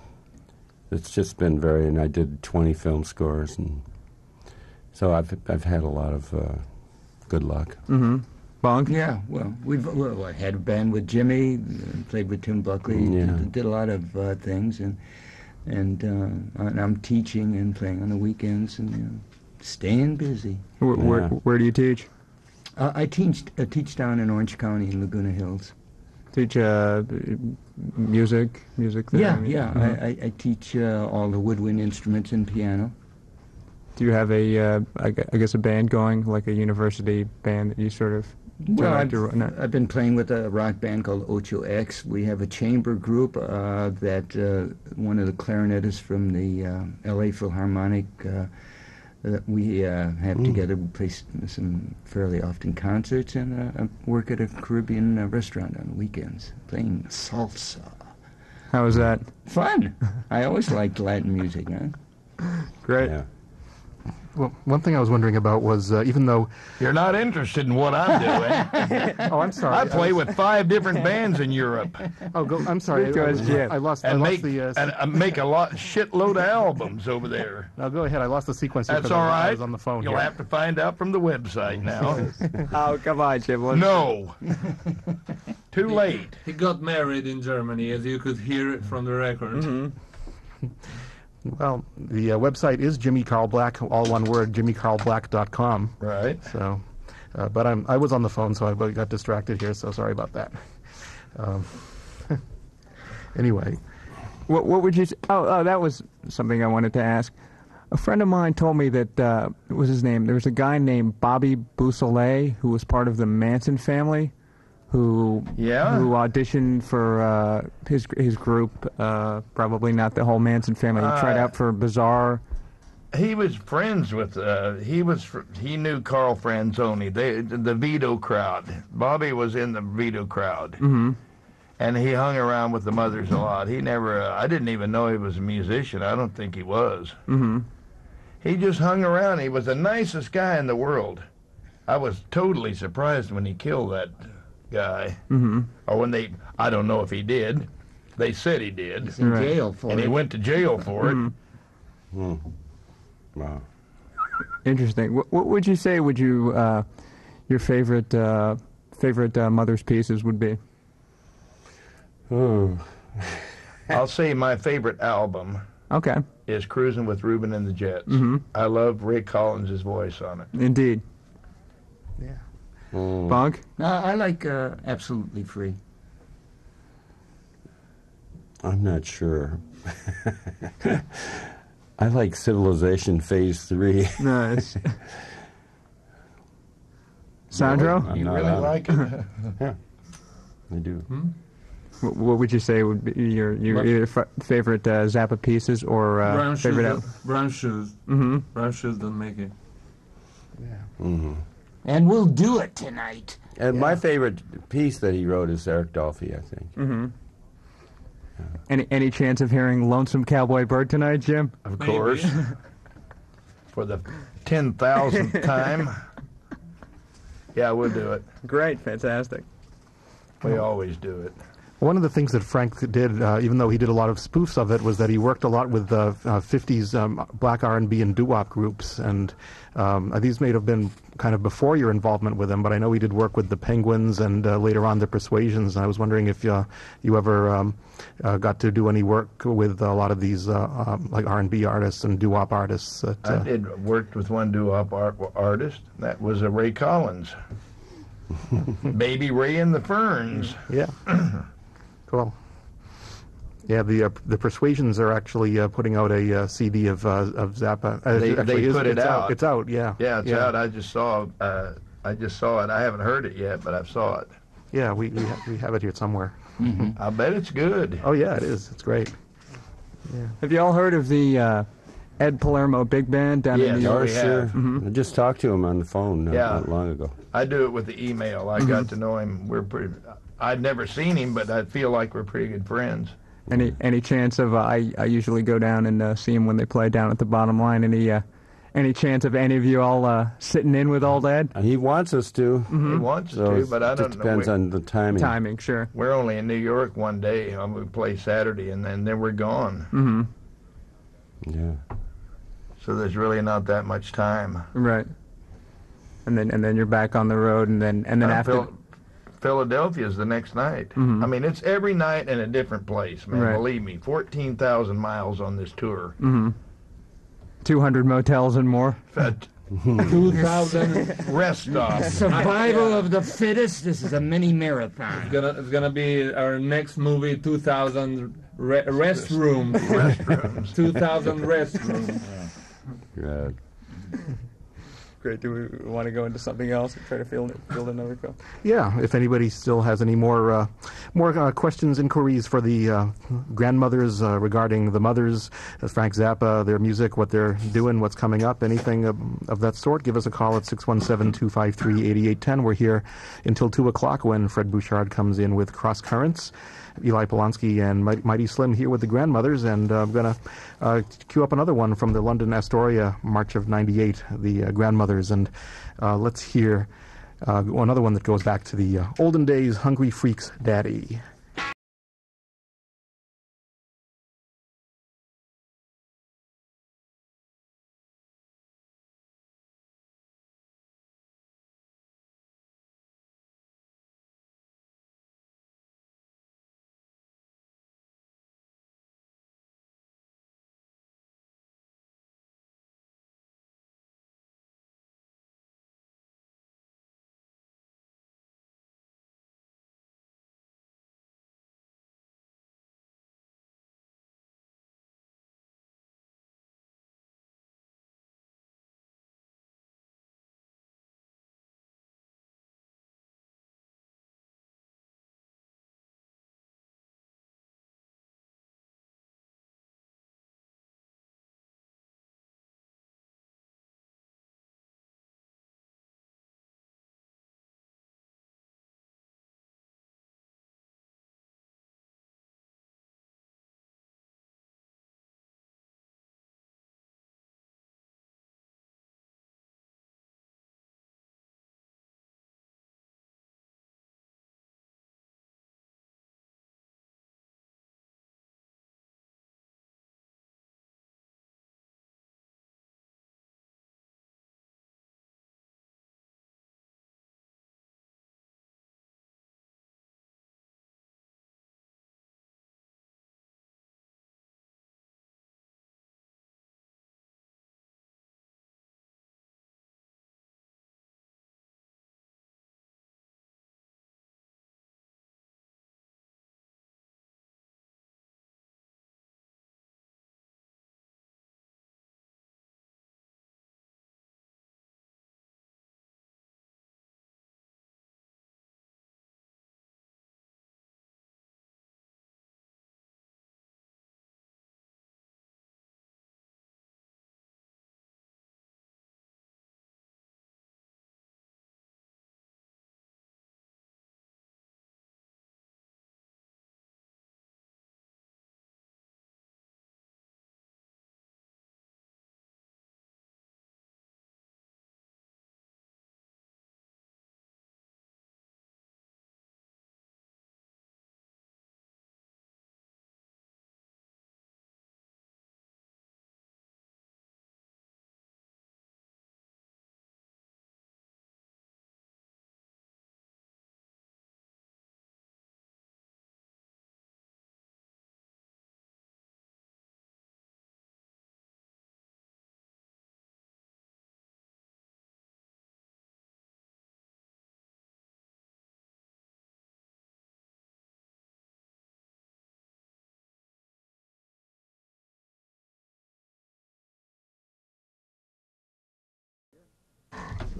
it's just been and I did 20 film scores, and so I've had a lot of good luck. Mm-hmm. Bunk? Yeah, well, I had a band with Jimmy, played with Tim Buckley, did a lot of things, and I'm teaching and playing on the weekends and staying busy. Where do you teach? I teach down in Orange County in Laguna Hills. Teach music there? Yeah. Mm-hmm. I teach all the woodwind instruments and piano. Do you have I guess a band going, like a university band that you sort of... Well, I've been playing with a rock band called Ocho X. We have a chamber group that one of the clarinetists from the L.A. Philharmonic that we have together. We play some fairly often concerts, and I work at a Caribbean restaurant on the weekends playing salsa. How was that? Fun. I always liked Latin music, man. Great. Yeah. Well, one thing I was wondering about was, even though... You're not interested in what I'm doing. Oh, I'm sorry. I play with 5 different bands in Europe. Oh, I'm sorry. I lost the... And make a shitload of albums over there. No, go ahead. I lost the sequence. That's all right. I was on the phone. You'll have to find out from the website now. Oh, come on, Jim. No. Too late. He got married in Germany, as you could hear it from the record. Mm-hmm. Well, the website is Jimmy Carl Black, all one word, jimmycarlblack.com. Right. So, but I was on the phone, so I got distracted here, so sorry about that. Anyway. What would you... Oh, that was something I wanted to ask. A friend of mine told me that, what was his name? There was a guy named Bobby Beausoleil who was part of the Manson family, who auditioned for his group, probably not the whole Manson family. He tried out for Bizarre. He was friends with, he knew Carl Franzoni, the Vito crowd. Bobby was in the Vito crowd. Mm-hmm. And he hung around with the Mothers a lot. He never, I didn't even know he was a musician. I don't think he was. Mm-hmm. He just hung around. He was the nicest guy in the world. I was totally surprised when he killed that guy. Mm-hmm. Or when I don't know if he did. They said he did. He's in jail for it. And he went to jail for it. Mm. Wow. Interesting. What would you say your favorite Mother's pieces would be? Oh. I'll say my favorite album is Cruising with Reuben and the Jets. Mm-hmm. I love Ray Collins' voice on it. Indeed. Yeah. Bunk? I like Absolutely Free. I'm not sure. I like Civilization Phase 3. Nice. Sandro? You really like it? Yeah, I do. Hmm? What would you say would be your either favorite Zappa pieces or favorite Brown Shoes. Mm-hmm. Brown Shoes don't make it. Yeah. Mm-hmm. And we'll do it tonight. And my favorite piece that he wrote is Eric Dolphy, I think. Mm-hmm. Yeah. Any chance of hearing Lonesome Cowboy Bird tonight, Jim? Of course. For the 10,000th time. Yeah, we'll do it. Great, fantastic. We always do it. One of the things that Frank did, even though he did a lot of spoofs of it, was that he worked a lot with 50s black R&B and doo-wop groups, and these may have been kind of before your involvement with him, but I know he did work with the Penguins and later on the Persuasions, and I was wondering if you ever got to do any work with a lot of these like R&B artists and doo-wop artists. I did worked with one doo-wop artist. That was Ray Collins. Baby Ray and the Ferns. Yeah. Cool. Yeah, the Persuasions are actually putting out a CD of Zappa. They put it out. It's out. Yeah. Yeah, it's out. I just saw it. I haven't heard it yet, but I saw it. Yeah, we have it here somewhere. I bet it's good. Oh yeah, it is. It's great. Yeah. Have you all heard of the Ed Palermo Big Band down in New York? Sure. Mm-hmm. I just talked to him on the phone not long ago. I do it with the email. I got to know him. I'd never seen him, but I feel like we're pretty good friends. Any chance of I usually go down and see him when they play down at the Bottom Line. Any chance of any of you all sitting in with Old Ed? He wants us to. Mm-hmm. He wants us to, but I don't know. It depends on the timing. Timing, sure. We're only in New York one day. We play Saturday, and then we're gone. Mm-hmm. Yeah. So there's really not that much time. Right. And then you're back on the road, and then after. Philadelphia's the next night. Mm-hmm. I mean, it's every night in a different place, man. Right. Believe me, 14,000 miles on this tour. Mm-hmm. 200 motels and more. 2,000 rest stops. Survival of the fittest. This is a mini marathon. It's gonna be our next movie. 2,000 restrooms. Restrooms. 2,000 restrooms. Right. Great. Do we want to go into something else or try to field another call? Yeah. If anybody still has any more questions, inquiries for the grandmothers regarding the mothers, Frank Zappa, their music, what they're doing, what's coming up, anything of that sort, give us a call at 617-253-8810. We're here until 2 o'clock when Fred Bouchard comes in with Cross Currents. Eli Polonsky and Mighty Slim here with the grandmothers, and I'm going to cue up another one from the London Astoria March of '98, the grandmothers, and let's hear another one that goes back to the olden days, Hungry Freaks Daddy.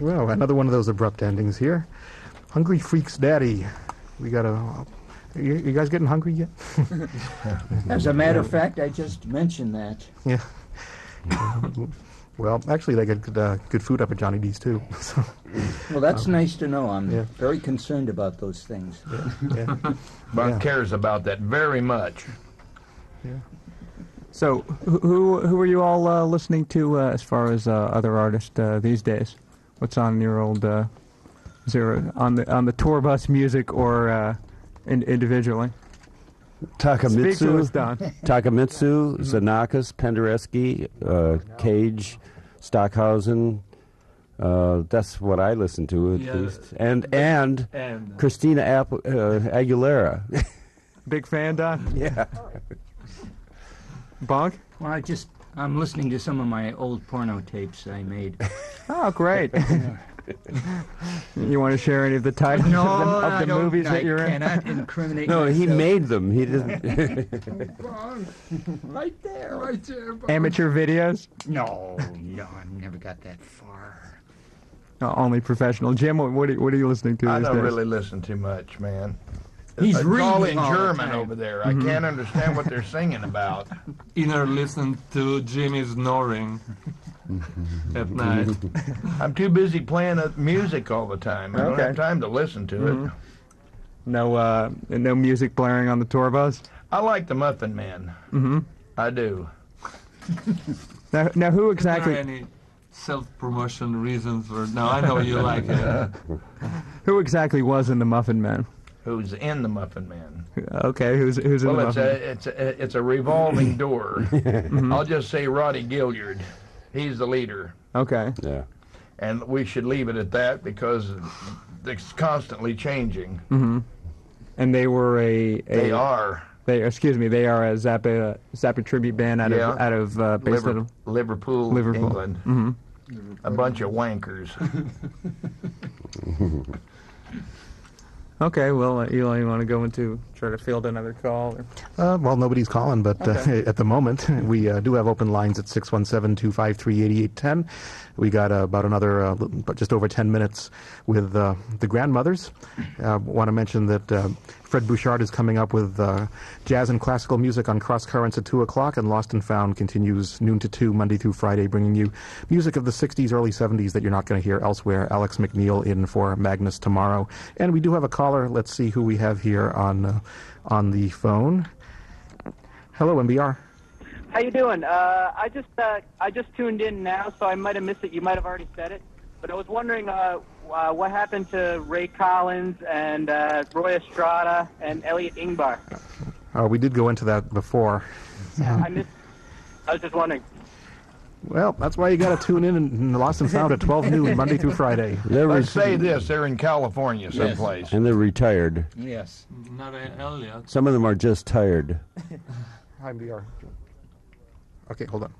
Well, another one of those abrupt endings here. Hungry Freak's Daddy. We got a... You guys getting hungry yet? As a matter of fact, I just mentioned that. Yeah. Well, actually, they get good food up at Johnny D's, too. So, well, that's nice to know. I'm very concerned about those things. Yeah. Bunk cares about that very much. Yeah. So, who are you all listening to as far as other artists these days? What's on your old... is there on the tour bus music or individually? Takamitsu, Don. Takamitsu, Xenakis, Penderecki, Cage, Stockhausen. That's what I listen to at least. And Christina Aguilera. Big fan, Don? Yeah. Bunk? Well, I'm listening to some of my old porno tapes I made. Oh, great. You want to share any of the titles of the movies that you're in? I cannot incriminate No, myself. he made them. He didn't. Right there. Amateur videos? No, I never got that far. Only professional. Jim, what are you listening to I these don't days? really listen too much, man. He's It's all reading in all the German time. over there. I can't understand what they're singing about. Ener listened to Jimmy snoring at night. I'm too busy playing music all the time. I don't have time to listen to it. No music blaring on the tour bus? I like the Muffin Man. Mm-hmm. I do. Now, who exactly... Are there any self-promotion reasons for... No, I know you like it. Who exactly was in the Muffin Man? Who's in the Muffin Man? Okay, who's in the Muffin Man? It's a revolving door. I'll just say Roddy Gilliard. He's the leader. Okay. Yeah. And we should leave it at that because it's constantly changing. Mm-hmm. And they were They are a Zappa tribute band out of based out of Liverpool, England. Mm-hmm. A bunch of wankers. Okay, well, Eli, you want to go try to field another call? Or? Well, nobody's calling, but at the moment, we do have open lines at 617-253-8810. We got about another, just over 10 minutes with the Grandmothers. Want to mention that Fred Bouchard is coming up with jazz and classical music on Cross Currents at 2 o'clock, and Lost and Found continues noon to 2, Monday through Friday, bringing you music of the 60s, early 70s that you're not going to hear elsewhere. Alex McNeil in for Magnus tomorrow. And we do have a caller. Let's see who we have here on the phone. Hello, MBR. How you doing? I just tuned in now, so I might have missed it. You might have already said it, but I was wondering what happened to Ray Collins and Roy Estrada and Elliot Ingbar. We did go into that before. I was just wondering. Well, that's why you got to tune in and Lost and Found at 12 noon, Monday through Friday. Let's say this, they're in California someplace. Yes. And they're retired. Yes. Not Elliot. Some of them are just tired. Hi, MBR. Okay, hold on.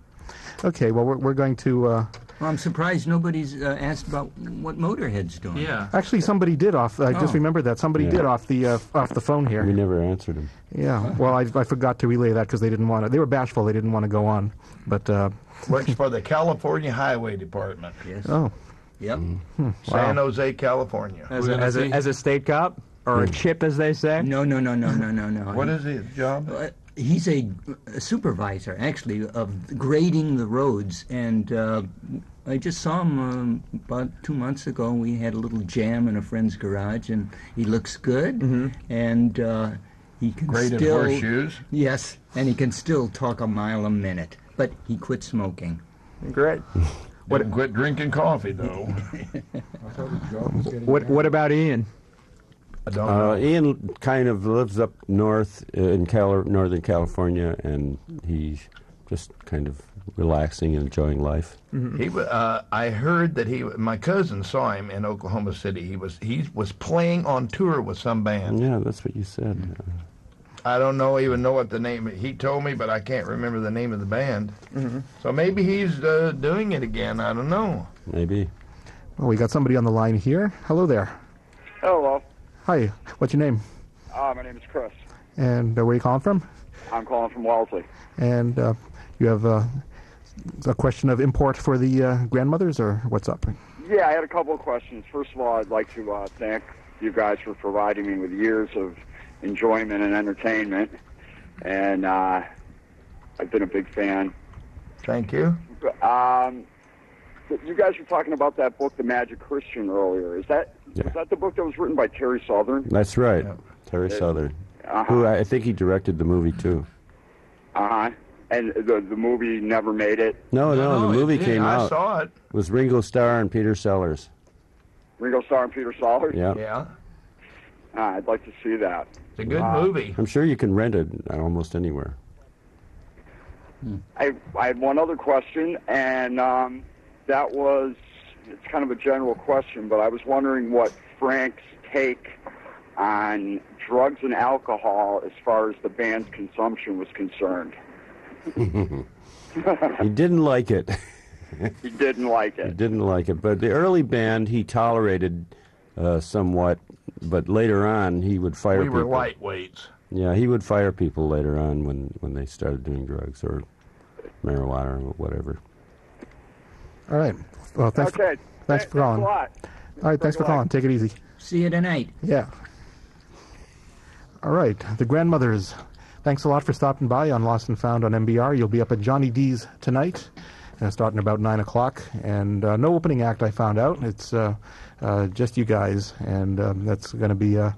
Okay, well, we're going to... Well, I'm surprised nobody's asked about what Motorhead's doing. Yeah. Actually, somebody did I just remembered that. Somebody did off the phone here. We never answered them. Yeah, well, I forgot to relay that because they didn't want to... They were bashful. They didn't want to go on, but... Works for the California Highway Department. Yes. Oh. Yep. San Jose, California. As a state cop? Or a chip, as they say? No. What is his job? He's a supervisor, actually, of grading the roads. And I just saw him about 2 months ago. We had a little jam in a friend's garage, and he looks good. Mm-hmm. And he can Graded still... horseshoes? Yes, and he can still talk a mile a minute. But he quit smoking. Great. Quit drinking coffee, though. What about Ian? I don't know. Ian kind of lives up north in Northern California, and he's just kind of relaxing and enjoying life. Mm-hmm. I heard that my cousin saw him in Oklahoma City. He was playing on tour with some band. Yeah, that's what you said. Mm-hmm. I don't even know what the name. He told me, but I can't remember the name of the band. Mm-hmm. So maybe he's doing it again. I don't know. Maybe. Well, we got somebody on the line here. Hello there. Hello. Hi. What's your name? My name is Chris. And where are you calling from? I'm calling from Wellesley. And you have a question of import for the Grandmothers, or what's up? Yeah, I had a couple of questions. First of all, I'd like to thank you guys for providing me with years of enjoyment and entertainment, and I've been a big fan. Thank you. You guys were talking about that book, The Magic Christian, earlier. Is that the book that was written by Terry Southern? That's right, Terry Southern. Who I think he directed the movie too. And the movie never made it? No, the movie came out. I saw it. It was Ringo Starr and Peter Sellers. Ringo Starr and Peter Sellers? Yeah. Yeah. I'd like to see that. It's a good movie. I'm sure you can rent it almost anywhere. I had one other question, and that was, it's kind of a general question, but I was wondering what Frank's take on drugs and alcohol as far as the band's consumption was concerned. He didn't like it. He didn't like it. He didn't like it. But the early band he tolerated somewhat, but later on he would fire people. We were lightweights. Yeah, he would fire people later on when they started doing drugs or marijuana or whatever. All right. Well, thanks for calling. A lot. All right, thanks for calling. Take it easy. See you tonight. Yeah. All right, the Grandmothers. Thanks a lot for stopping by on Lost and Found on MBR. You'll be up at Johnny D's tonight, starting about 9 o'clock. And no opening act, I found out. It's just you guys, and that's going to be a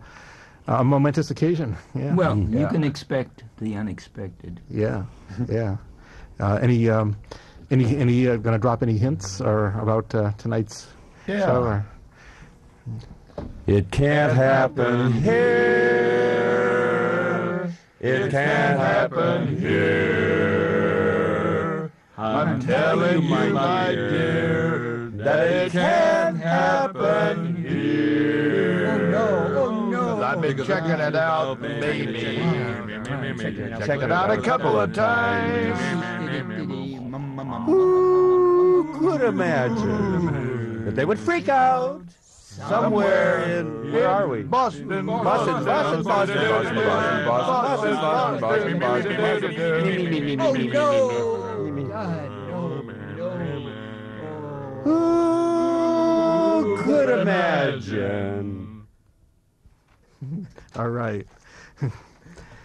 momentous occasion. Yeah. Well, you can expect the unexpected. Yeah, yeah. Any going to drop any hints or about tonight's show? Or? It can't happen here. It can't happen here. I'm telling you, my dear, that it can't happen here. Oh no. I've been checking it out, baby. Check it out a couple of times. Who could imagine that they would freak out somewhere in, where are we? Boston. Boston. Who could imagine? All right.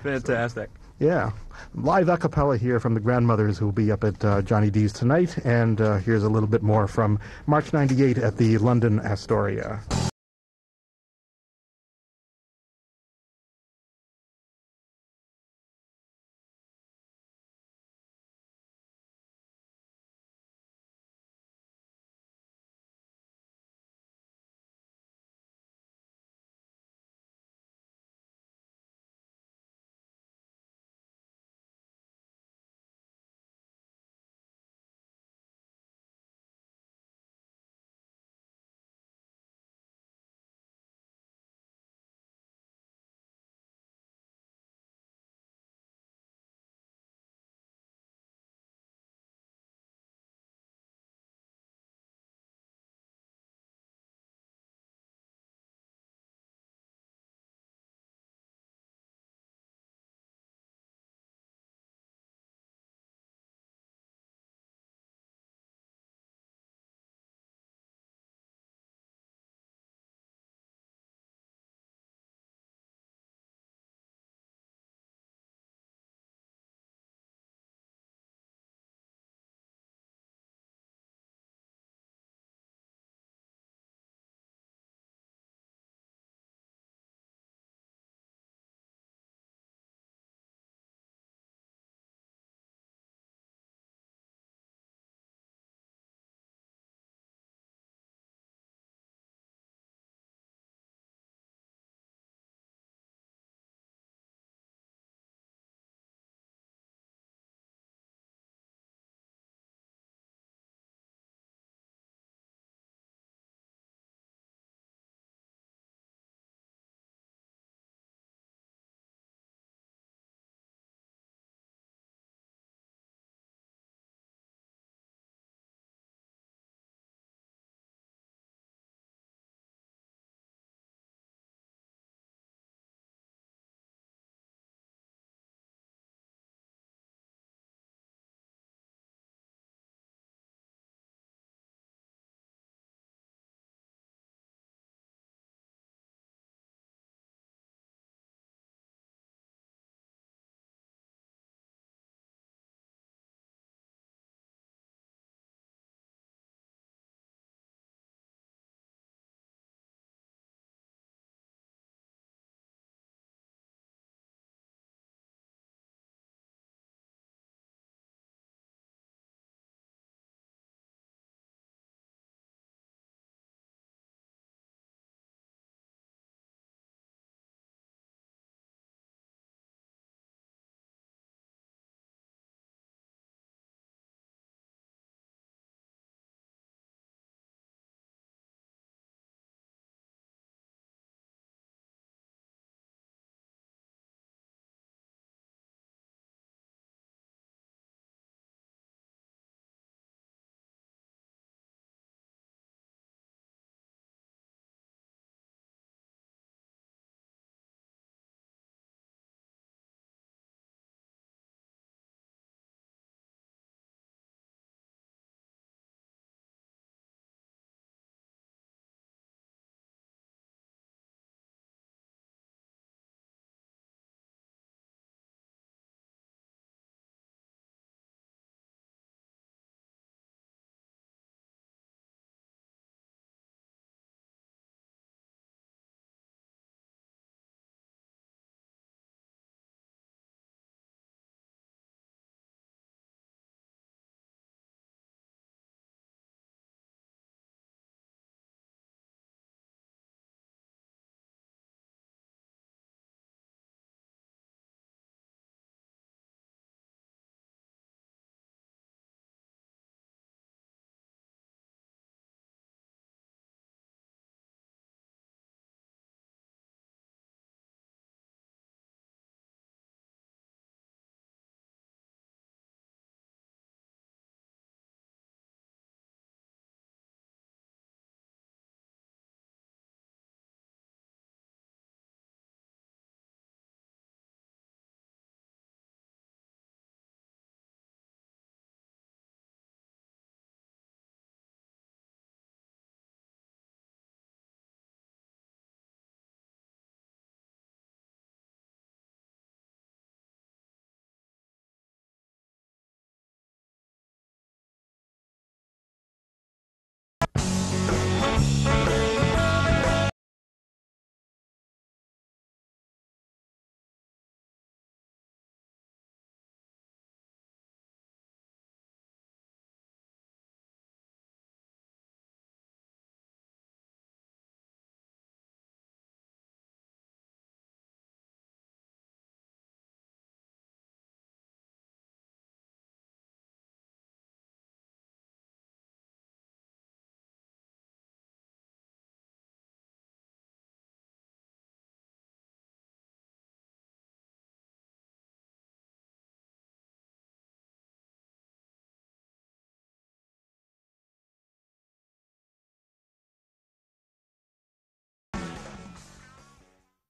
Fantastic. Yeah. Live a cappella here from the Grandmothers, who will be up at Johnny D's tonight. And here's a little bit more from March '98 at the London Astoria.